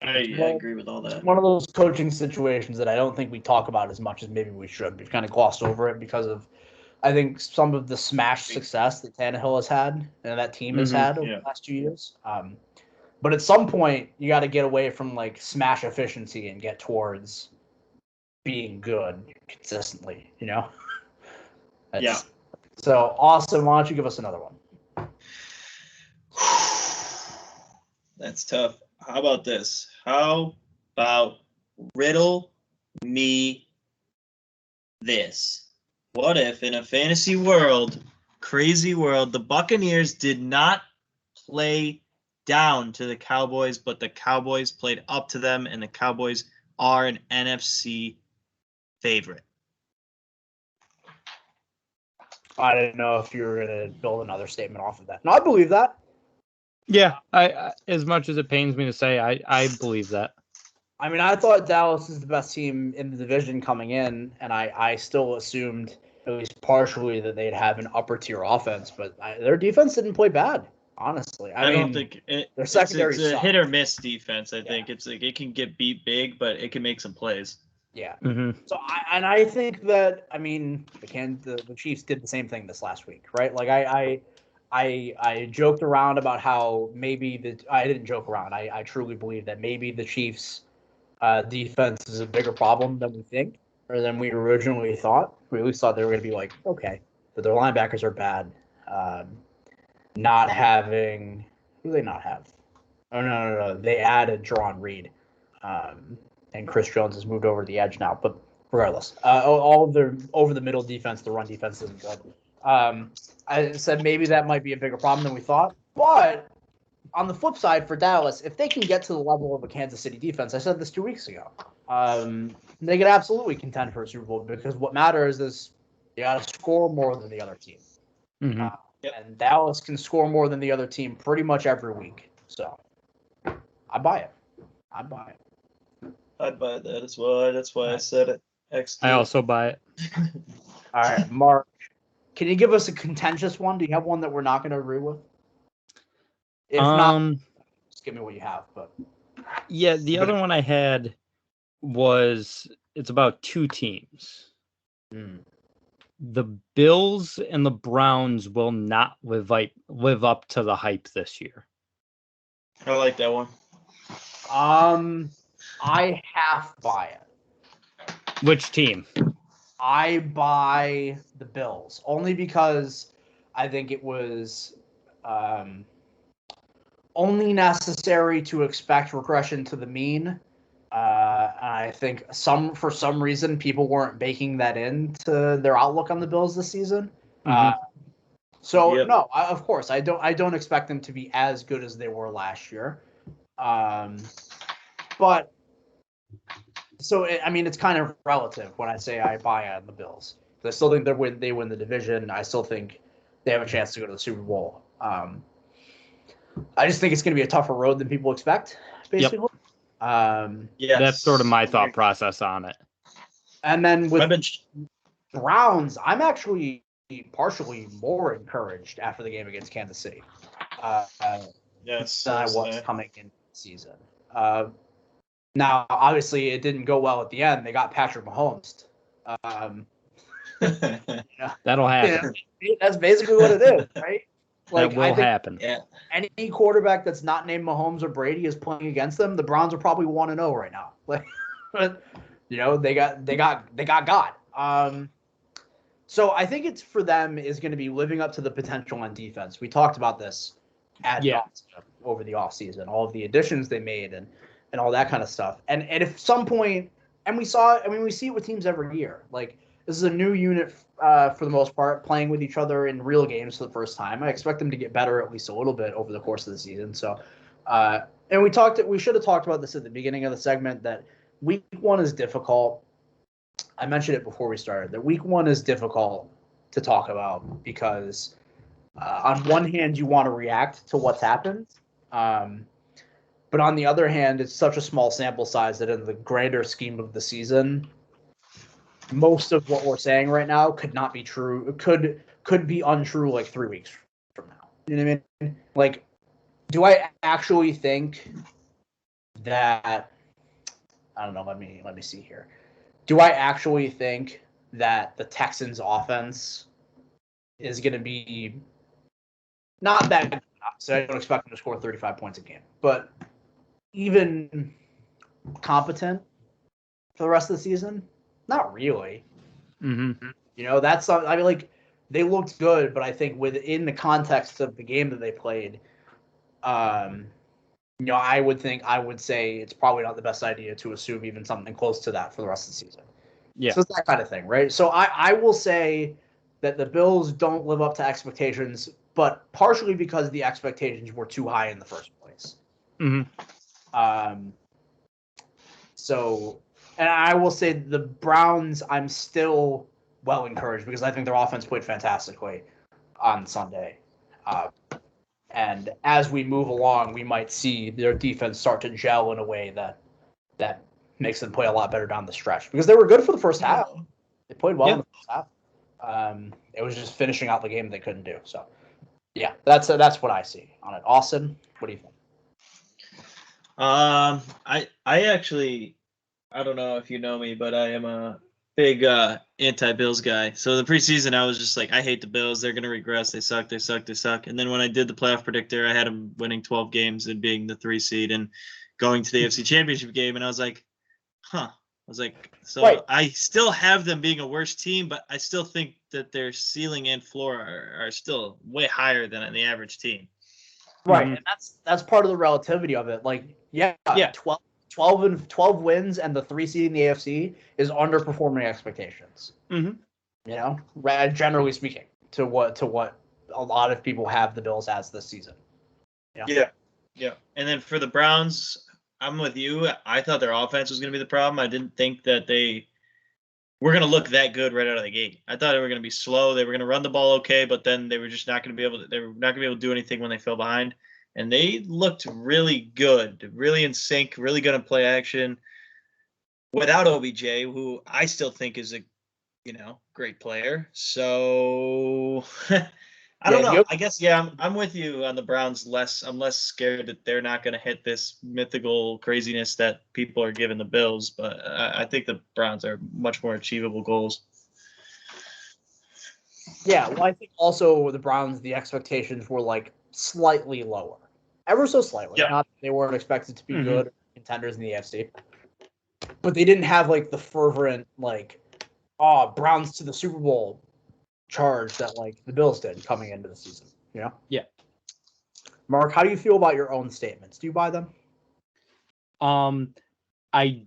I agree with all that. One of those coaching situations that I don't think we talk about as much as maybe we should. We've kind of glossed over it because of, I think, some of the smash success that Tannehill has had and that team has had over the last 2 years. But at some point, you got to get away from smash efficiency and get towards being good consistently, Yeah. So, Austin, why don't you give us another one? That's tough. How about this? How about riddle me this? What if in a fantasy world, crazy world, the Buccaneers did not play down to the Cowboys, but the Cowboys played up to them, and the Cowboys are an NFC favorite? I didn't know if you were going to build another statement off of that. No, I believe that. Yeah, I as much as it pains me to say, I believe that. I mean, I thought Dallas is the best team in the division coming in, and I still assumed, at least partially, that they'd have an upper tier offense, but their defense didn't play bad, honestly. I mean, don't think their secondary it's a hit or miss defense. I think it's it can get beat big, but it can make some plays. Yeah. Mm-hmm. So I think that, I mean, the Chiefs did the same thing this last week, right? I joked around about how maybe I didn't joke around. I truly believe that maybe the Chiefs' defense is a bigger problem than we think, or than we originally thought. We at least thought they were going to be like, okay, but their linebackers are bad. Not having, who do they not have? Oh, no. They added Jaron Reed, and Chris Jones has moved over to the edge now. But regardless, all of their over the middle defense, the run defense isn't good. I said maybe that might be a bigger problem than we thought. But on the flip side, for Dallas, if they can get to the level of a Kansas City defense, I said this 2 weeks ago, they could absolutely contend for a Super Bowl, because what matters is you got to score more than the other team. Mm-hmm. And Dallas can score more than the other team pretty much every week. So I buy it. I'd buy that as well. That's why I said it. I also buy it. All right, Mark, can you give us a contentious one? Do you have one that we're not going to agree with? If not, just give me what you have. But yeah, the other one I had was, it's about two teams. The Bills and the Browns will not live up to the hype this year. I like that one. I half buy it. Which team? I buy the Bills, only because I think it was only necessary to expect regression to the mean. I think for some reason people weren't baking that into their outlook on the Bills this season. No, of course I don't expect them to be as good as they were last year. But so it's kind of relative when I say I buy on the Bills. I still think they win the division. I still think they have a chance to go to the Super Bowl. I just think it's going to be a tougher road than people expect, basically. Yep. Yes. That's sort of my thought process on it. And then with Browns, I'm actually partially more encouraged after the game against Kansas City yes, than I was coming in the season. Now, obviously, it didn't go well at the end. They got Patrick Mahomes. That'll happen. That's basically what it is, right? That will happen. Yeah. Any quarterback that's not named Mahomes or Brady is playing against them. The Browns are probably 1-0 right now. They got God. So I think it's for them is going to be living up to the potential on defense. We talked about this over the offseason, all of the additions they made and all that kind of stuff. And if some point, and we see it with teams every year. Like, this is a new unit for the most part, playing with each other in real games for the first time. I expect them to get better at least a little bit over the course of the season. So, and we should have talked about this at the beginning of the segment, that week one is difficult. I mentioned it before we started, that week one is difficult to talk about because on one hand, you want to react to what's happened. But on the other hand, it's such a small sample size that in the grander scheme of the season, most of what we're saying right now could not be true. It could be untrue like 3 weeks from now. You know what I mean? Like, do I actually think that? I don't know. Let me see here. Do I actually think that the Texans' offense is going to be not that good? So I don't expect them to score 35 points a game, but even competent for the rest of the season? Not really. Mm-hmm. That's like they looked good, but I think within the context of the game that they played, I would say it's probably not the best idea to assume even something close to that for the rest of the season. Yeah. So it's that kind of thing, right? So I will say that the Bills don't live up to expectations, but partially because the expectations were too high in the first place. Mm-hmm. So, and I will say the Browns, I'm still well encouraged because I think their offense played fantastically on Sunday. And as we move along, we might see their defense start to gel in a way that makes them play a lot better down the stretch, because they were good for the first half. They played well in the first half. It was just finishing out the game they couldn't do. So, yeah, that's what I see on it. Austin, what do you think? I actually, I don't know if you know me, but I am a big anti-Bills guy. So the preseason, I was just like, I hate the Bills. They're going to regress. They suck. And then when I did the playoff predictor, I had them winning 12 games and being the 3 seed and going to the AFC Championship game. And I was like, so Right. I still have them being a worse team, but I still think that their ceiling and floor are still way higher than the average team. Right, and that's part of the relativity of it. Like, 12 wins and the 3 seed in the AFC is underperforming expectations. Mm-hmm. You know, generally speaking, to what a lot of people have the Bills as this season. Yeah. And then for the Browns, I'm with you. I thought their offense was going to be the problem. I didn't think that they were going to look that good right out of the gate. I thought they were going to be slow. They were going to run the ball okay, but then they were just not going to be able to. They were not going to be able to do anything when they fell behind. And they looked really good, really in sync, really good in play action. Without OBJ, who I still think is a, great player. So I don't know. I guess I'm with you on the Browns. I'm less scared that they're not going to hit this mythical craziness that people are giving the Bills, but I think the Browns are much more achievable goals. Yeah, well, I think also the Browns, the expectations were like slightly lower, ever so slightly. Yeah. Not they weren't expected to be good contenders in the AFC, but they didn't have like the fervent Browns to the Super Bowl charge that like the Bills did coming into the season. Yeah. Mark, how do you feel about your own statements? Do you buy them? I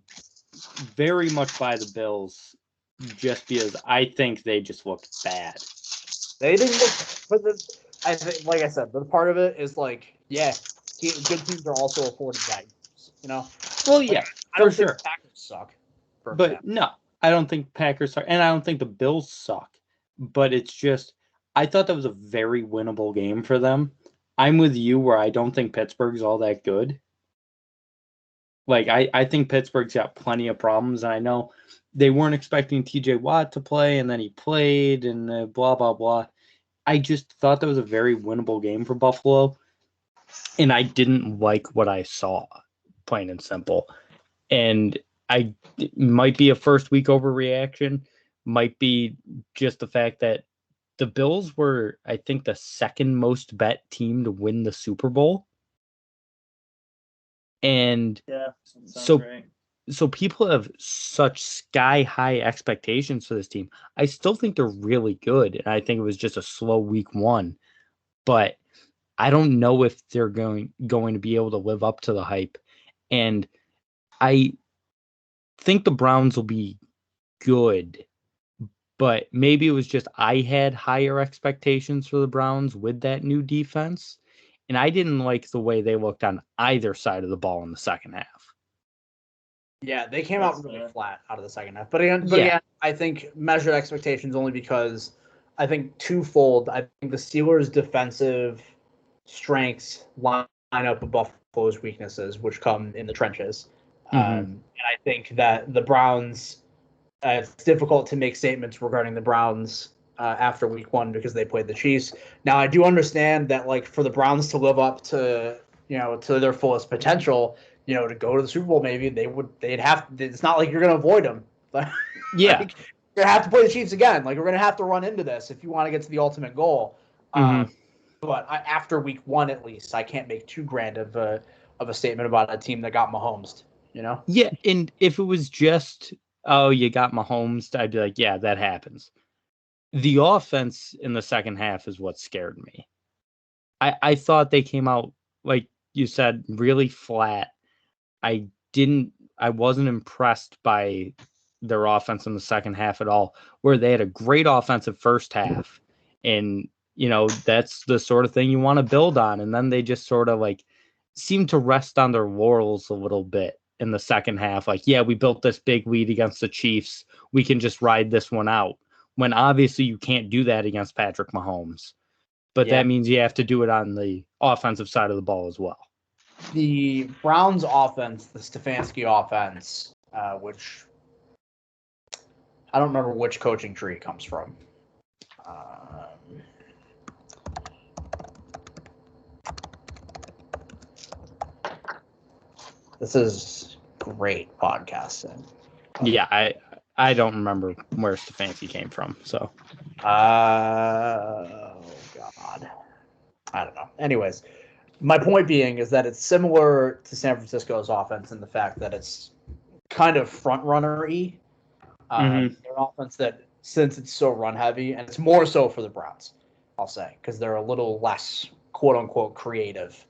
very much buy the Bills just because I think they just looked bad. They didn't look, but I think, like I said, the part of it is like, good teams are also afforded bad games, Well, yeah, I don't for think sure. the Packers suck. But no, I don't think Packers suck, and I don't think the Bills suck. But it's just, I thought that was a very winnable game for them. I'm with you where I don't think Pittsburgh's all that good. Like, I think Pittsburgh's got plenty of problems, and I know they weren't expecting TJ Watt to play, and then he played, and blah, blah, blah. I just thought that was a very winnable game for Buffalo, and I didn't like what I saw, plain and simple. And it might be a first week overreaction, might be just the fact that the Bills were, I think, the second most bet team to win the Super Bowl. And so people have such sky high expectations for this team. I still think they're really good, and I think it was just a slow week one. But I don't know if they're going to be able to live up to the hype. And I think the Browns will be good, but maybe it was just I had higher expectations for the Browns with that new defense, and I didn't like the way they looked on either side of the ball in the second half. Yeah, they came out really flat out of the second half. But again, I think measured expectations only because I think twofold. I think the Steelers' defensive strengths line up with Buffalo's weaknesses, which come in the trenches. And I think that the Browns, it's difficult to make statements regarding the Browns after week one because they played the Chiefs. Now, I do understand that, like, for the Browns to live up to, to their fullest potential, to go to the Super Bowl, maybe they'd have, it's not like you're going to avoid them. But Yeah. you're going to have to play the Chiefs again. Like, we're going to have to run into this if you want to get to the ultimate goal. But after week one, at least, I can't make too grand of a statement about a team that got Mahomes. Yeah, and if it was just, oh, you got Mahomes, I'd be like, yeah, that happens. The offense in the second half is what scared me. I thought they came out, like you said, really flat. I wasn't impressed by their offense in the second half at all, where they had a great offensive first half. And, that's the sort of thing you want to build on. And then they just sort of like seemed to rest on their laurels a little bit in the second half. Like, yeah, we built this big lead against the Chiefs. We can just ride this one out. When obviously you can't do that against Patrick Mahomes. But that means you have to do it on the offensive side of the ball as well. The Browns offense, the Stefanski offense, which I don't remember which coaching tree it comes from. This is great podcasting. Yeah, I don't remember where Stefanski came from. So, oh God, I don't know. Anyways, my point being is that it's similar to San Francisco's offense in the fact that it's kind of front runner-y. They're an offense that, since it's so run heavy, and it's more so for the Browns, I'll say, because they're a little less quote unquote creative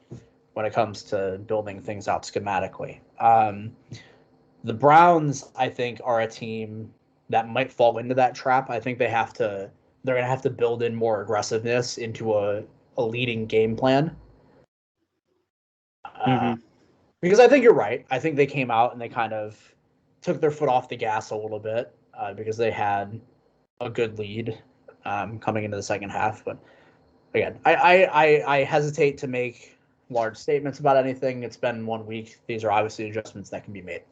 when it comes to building things out schematically. The Browns, I think, are a team that might fall into that trap. I think they're going to have to build in more aggressiveness into a leading game plan. Because I think you're right. I think they came out and they kind of took their foot off the gas a little bit because they had a good lead coming into the second half. But again, I hesitate to make large statements about anything. It's been 1 week. These are obviously adjustments that can be made.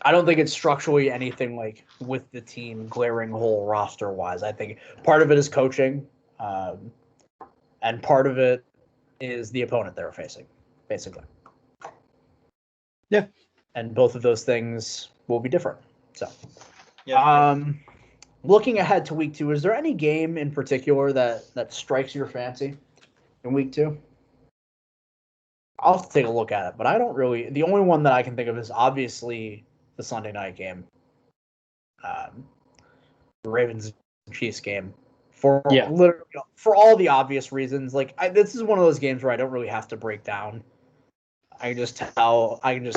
I don't think it's structurally anything like with the team glaring hole roster wise. I think part of it is coaching, and part of it is the opponent they're facing, basically. Yeah. And both of those things will be different. So, Yeah. Looking ahead to week 2, is there any game in particular that strikes your fancy in week 2? I'll have to take a look at it, but I don't really. The only one that I can think of is obviously the Sunday night game, the Ravens and Chiefs game, for all the obvious reasons. Like this is one of those games where I don't really have to break down. I can just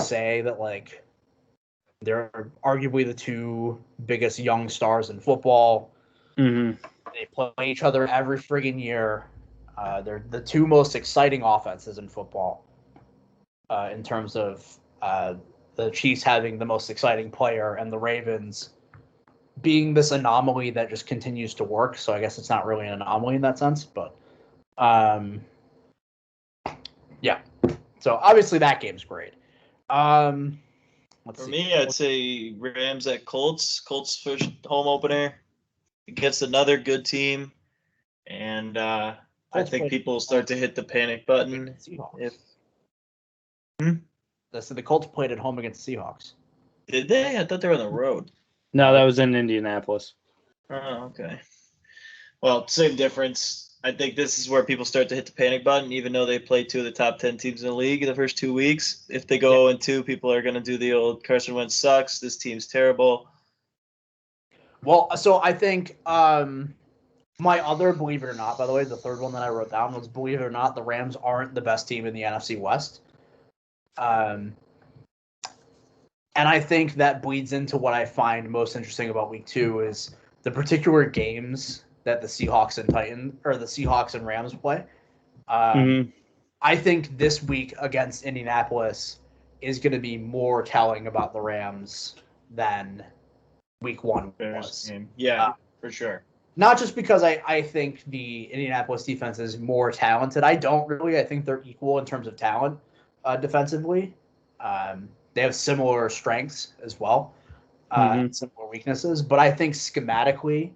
say that like they're arguably the two biggest young stars in football. They play each other every friggin' year. They're the two most exciting offenses in football. In terms of the Chiefs having the most exciting player and the Ravens being this anomaly that just continues to work. So I guess it's not really an anomaly in that sense, but yeah. So obviously that game's great. For me, I'd say Rams at Colts. Colts first home opener against another good team, and I think people start to hit the panic button. So the Colts played at home against Seahawks. Did they? I thought they were on the road. No, that was in Indianapolis. Oh, okay. Well, same difference. I think this is where people start to hit the panic button, even though they play 2 of the top 10 teams in the league in the first 2 weeks. If they go 0-2, people are going to do the old Carson Wentz sucks. This team's terrible. Well, so I think my other, believe it or not, by the way, the third one that I wrote down was, believe it or not, the Rams aren't the best team in the NFC West. And I think that bleeds into what I find most interesting about week 2 is the particular games that the Seahawks and Rams play. I think this week against Indianapolis is going to be more telling about the Rams than week 1 was. Yeah, for sure. Not just because I think the Indianapolis defense is more talented. I don't really. I think they're equal in terms of talent defensively. They have similar strengths as well, and similar weaknesses. But I think schematically,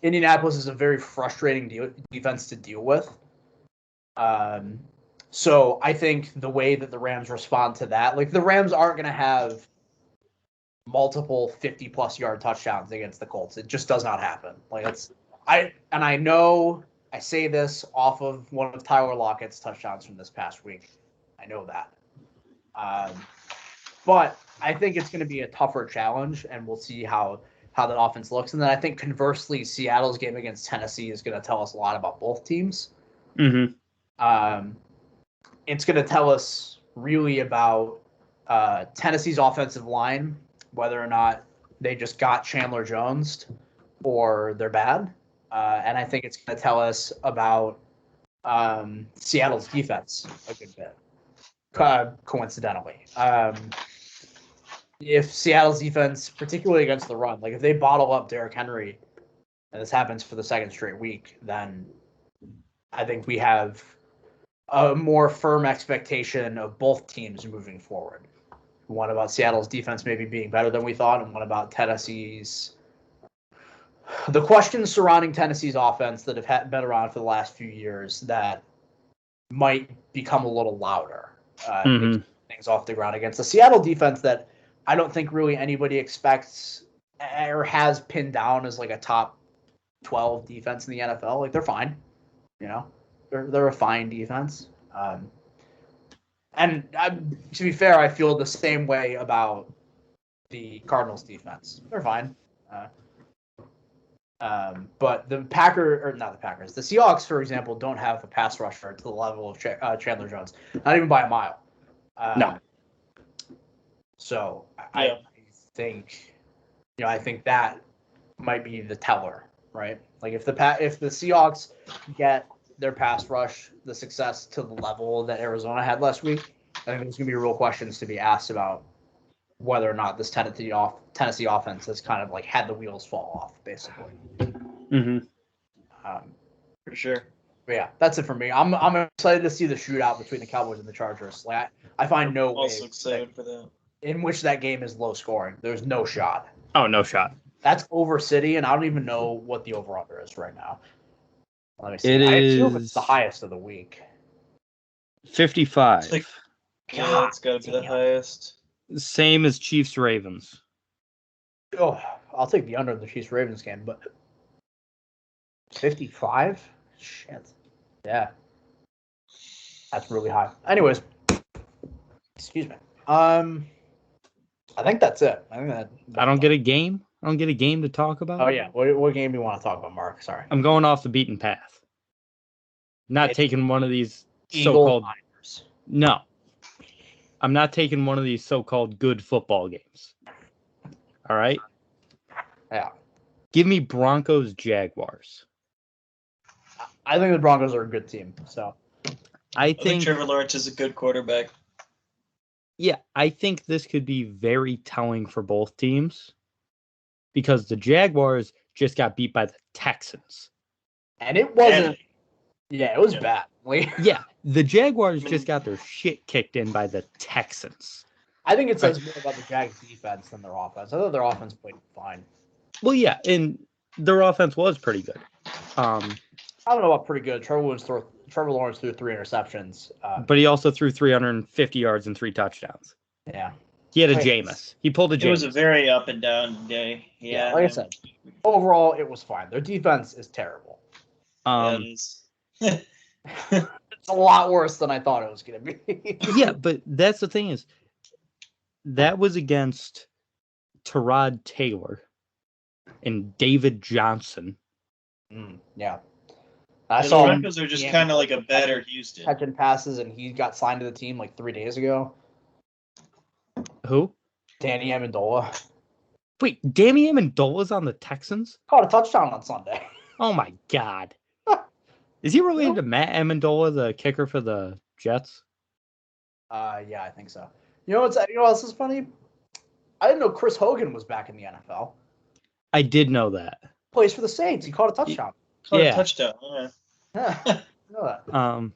Indianapolis is a very frustrating defense to deal with. So I think the way that the Rams respond to that, like the Rams aren't going to have multiple 50-plus yard touchdowns against the Colts. It just does not happen. Like I know I say this off of one of Tyler Lockett's touchdowns from this past week. I know that. But I think it's going to be a tougher challenge, and we'll see how that offense looks. And then I think conversely, Seattle's game against Tennessee is going to tell us a lot about both teams. It's going to tell us really about Tennessee's offensive line, whether or not they just got Chandler Jones or they're bad. And I think it's going to tell us about Seattle's defense a good bit, coincidentally. If Seattle's defense, particularly against the run, like if they bottle up Derrick Henry, and this happens for the second straight week, then I think we have a more firm expectation of both teams moving forward. One about Seattle's defense maybe being better than we thought, and one about Tennessee's. The questions surrounding Tennessee's offense that have been around for the last few years that might become a little louder. I things off the ground against the Seattle defense that I don't think really anybody expects or has pinned down as like a top 12 defense in the NFL. Like they're fine, they're a fine defense. And to be fair, I feel the same way about the Cardinals defense. They're fine. But the the Seahawks, for example, don't have a pass rusher to the level of Chandler Jones, not even by a mile. No. So I think, I think that might be the teller, right? Like if the Seahawks get their pass rush, the success to the level that Arizona had last week, I think there's going to be real questions to be asked about whether or not this Tennessee offense has kind of like had the wheels fall off, basically. Mm-hmm. For sure. But yeah, that's it for me. I'm excited to see the shootout between the Cowboys and the Chargers. Like I find no way also excited for that. In which that game is low scoring. There's no shot. Oh, no shot. That's over City, and I don't even know what the over-under is right now. Let me see. It I assume is it's the highest of the week. 55. Yeah, it's got to be the highest. Same as Chiefs Ravens. Oh, I'll take the under in the Chiefs Ravens game, but 55? Shit. Yeah. That's really high. Anyways, excuse me. I think that's it. I don't get a game. I don't get a game to talk about. Oh yeah. What game do you want to talk about, Mark? Sorry. I'm going off the beaten path. Not taking one of these so-called so-called. No. I'm not taking one of these so-called good football games. All right? Yeah. Give me Broncos Jaguars. I think the Broncos are a good team. So I think Trevor Lawrence is a good quarterback. Yeah, I think this could be very telling for both teams because the Jaguars just got beat by the Texans. And it wasn't. Yeah, it was bad. Yeah, the Jaguars just got their shit kicked in by the Texans. I think it says more about the Jags defense than their offense. I thought their offense played fine. Well, yeah, and their offense was pretty good. I don't know about pretty good. Trevor Lawrence threw 3 interceptions. But he also threw 350 yards and 3 touchdowns. Yeah. He had a Jameis. He pulled a Jameis. It was a very up and down day. Yeah, like I said, overall, it was fine. Their defense is terrible. It's a lot worse than I thought it was going to be. Yeah, but that's the thing is, that was against Tyrod Taylor and David Johnson. Yeah. The Broncos are just kind of like a better Houston. Catching passes, and he got signed to the team like 3 days ago. Who? Danny Amendola. Wait, Danny Amendola's on the Texans? Caught a touchdown on Sunday. Oh my God. Is he related to Matt Amendola, the kicker for the Jets? Yeah, I think so. You know what else is funny? I didn't know Chris Hogan was back in the NFL. I did know that. Plays for the Saints. He caught a touchdown. A touchdown. Yeah. I know that.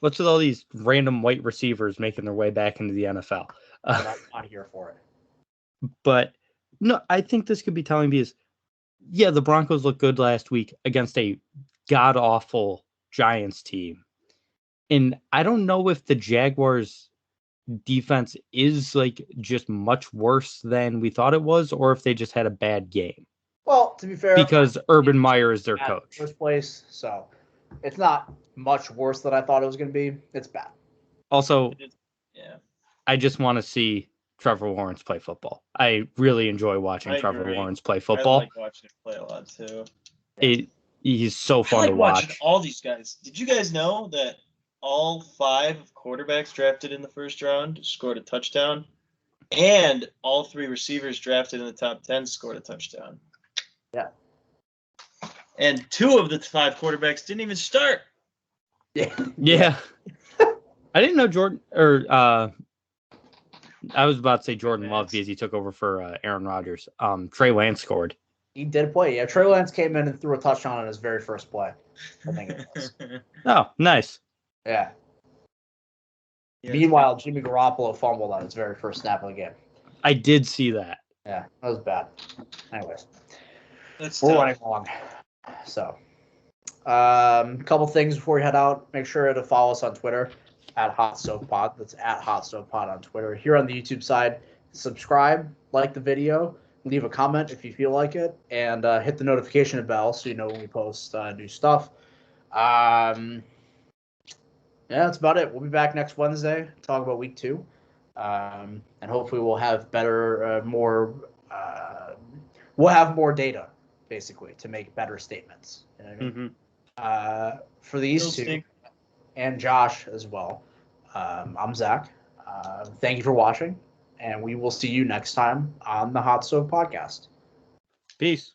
What's with all these random white receivers making their way back into the NFL? I'm not here for it. But no, I think this could be telling because, yeah, the Broncos looked good last week against a god-awful Giants team. And I don't know if the Jaguars defense is like just much worse than we thought it was, or if they just had a bad game. Well, to be fair, because Urban Meyer is their coach. First place, so it's not much worse than I thought it was going to be. It's bad. Also, yeah, I just want to see Trevor Lawrence play football. I really enjoy watching Trevor Lawrence play football. I like watching him play a lot too. He's so fun I like to watch. Watching all these guys. Did you guys know that all 5 quarterbacks drafted in the first round scored a touchdown, and all 3 receivers drafted in the top 10 scored a touchdown? Yeah. And 2 of the 5 quarterbacks didn't even start. Yeah. I didn't know Jordan I was about to say Jordan Love because he took over for Aaron Rodgers. Trey Lance scored. He did play. Yeah, Trey Lance came in and threw a touchdown on his very first play. I think it was. Oh, nice. Yeah. Meanwhile, Jimmy Garoppolo fumbled on his very first snap of the game. I did see that. Yeah, that was bad. Anyways, we're running along. So, couple things before we head out. Make sure to follow us on Twitter at Hot Stove Pod. That's at Hot Stove Pod on Twitter. Here on the YouTube side, subscribe, like the video, leave a comment if you feel like it, and hit the notification bell so you know when we post new stuff. Yeah, that's about it. We'll be back next Wednesday, talk about week 2. And hopefully we'll have better, we'll have more data, basically, to make better statements. You know what I mean? For these two, and Josh as well, I'm Zach. Thank you for watching, and we will see you next time on the Hot Stove Podcast. Peace.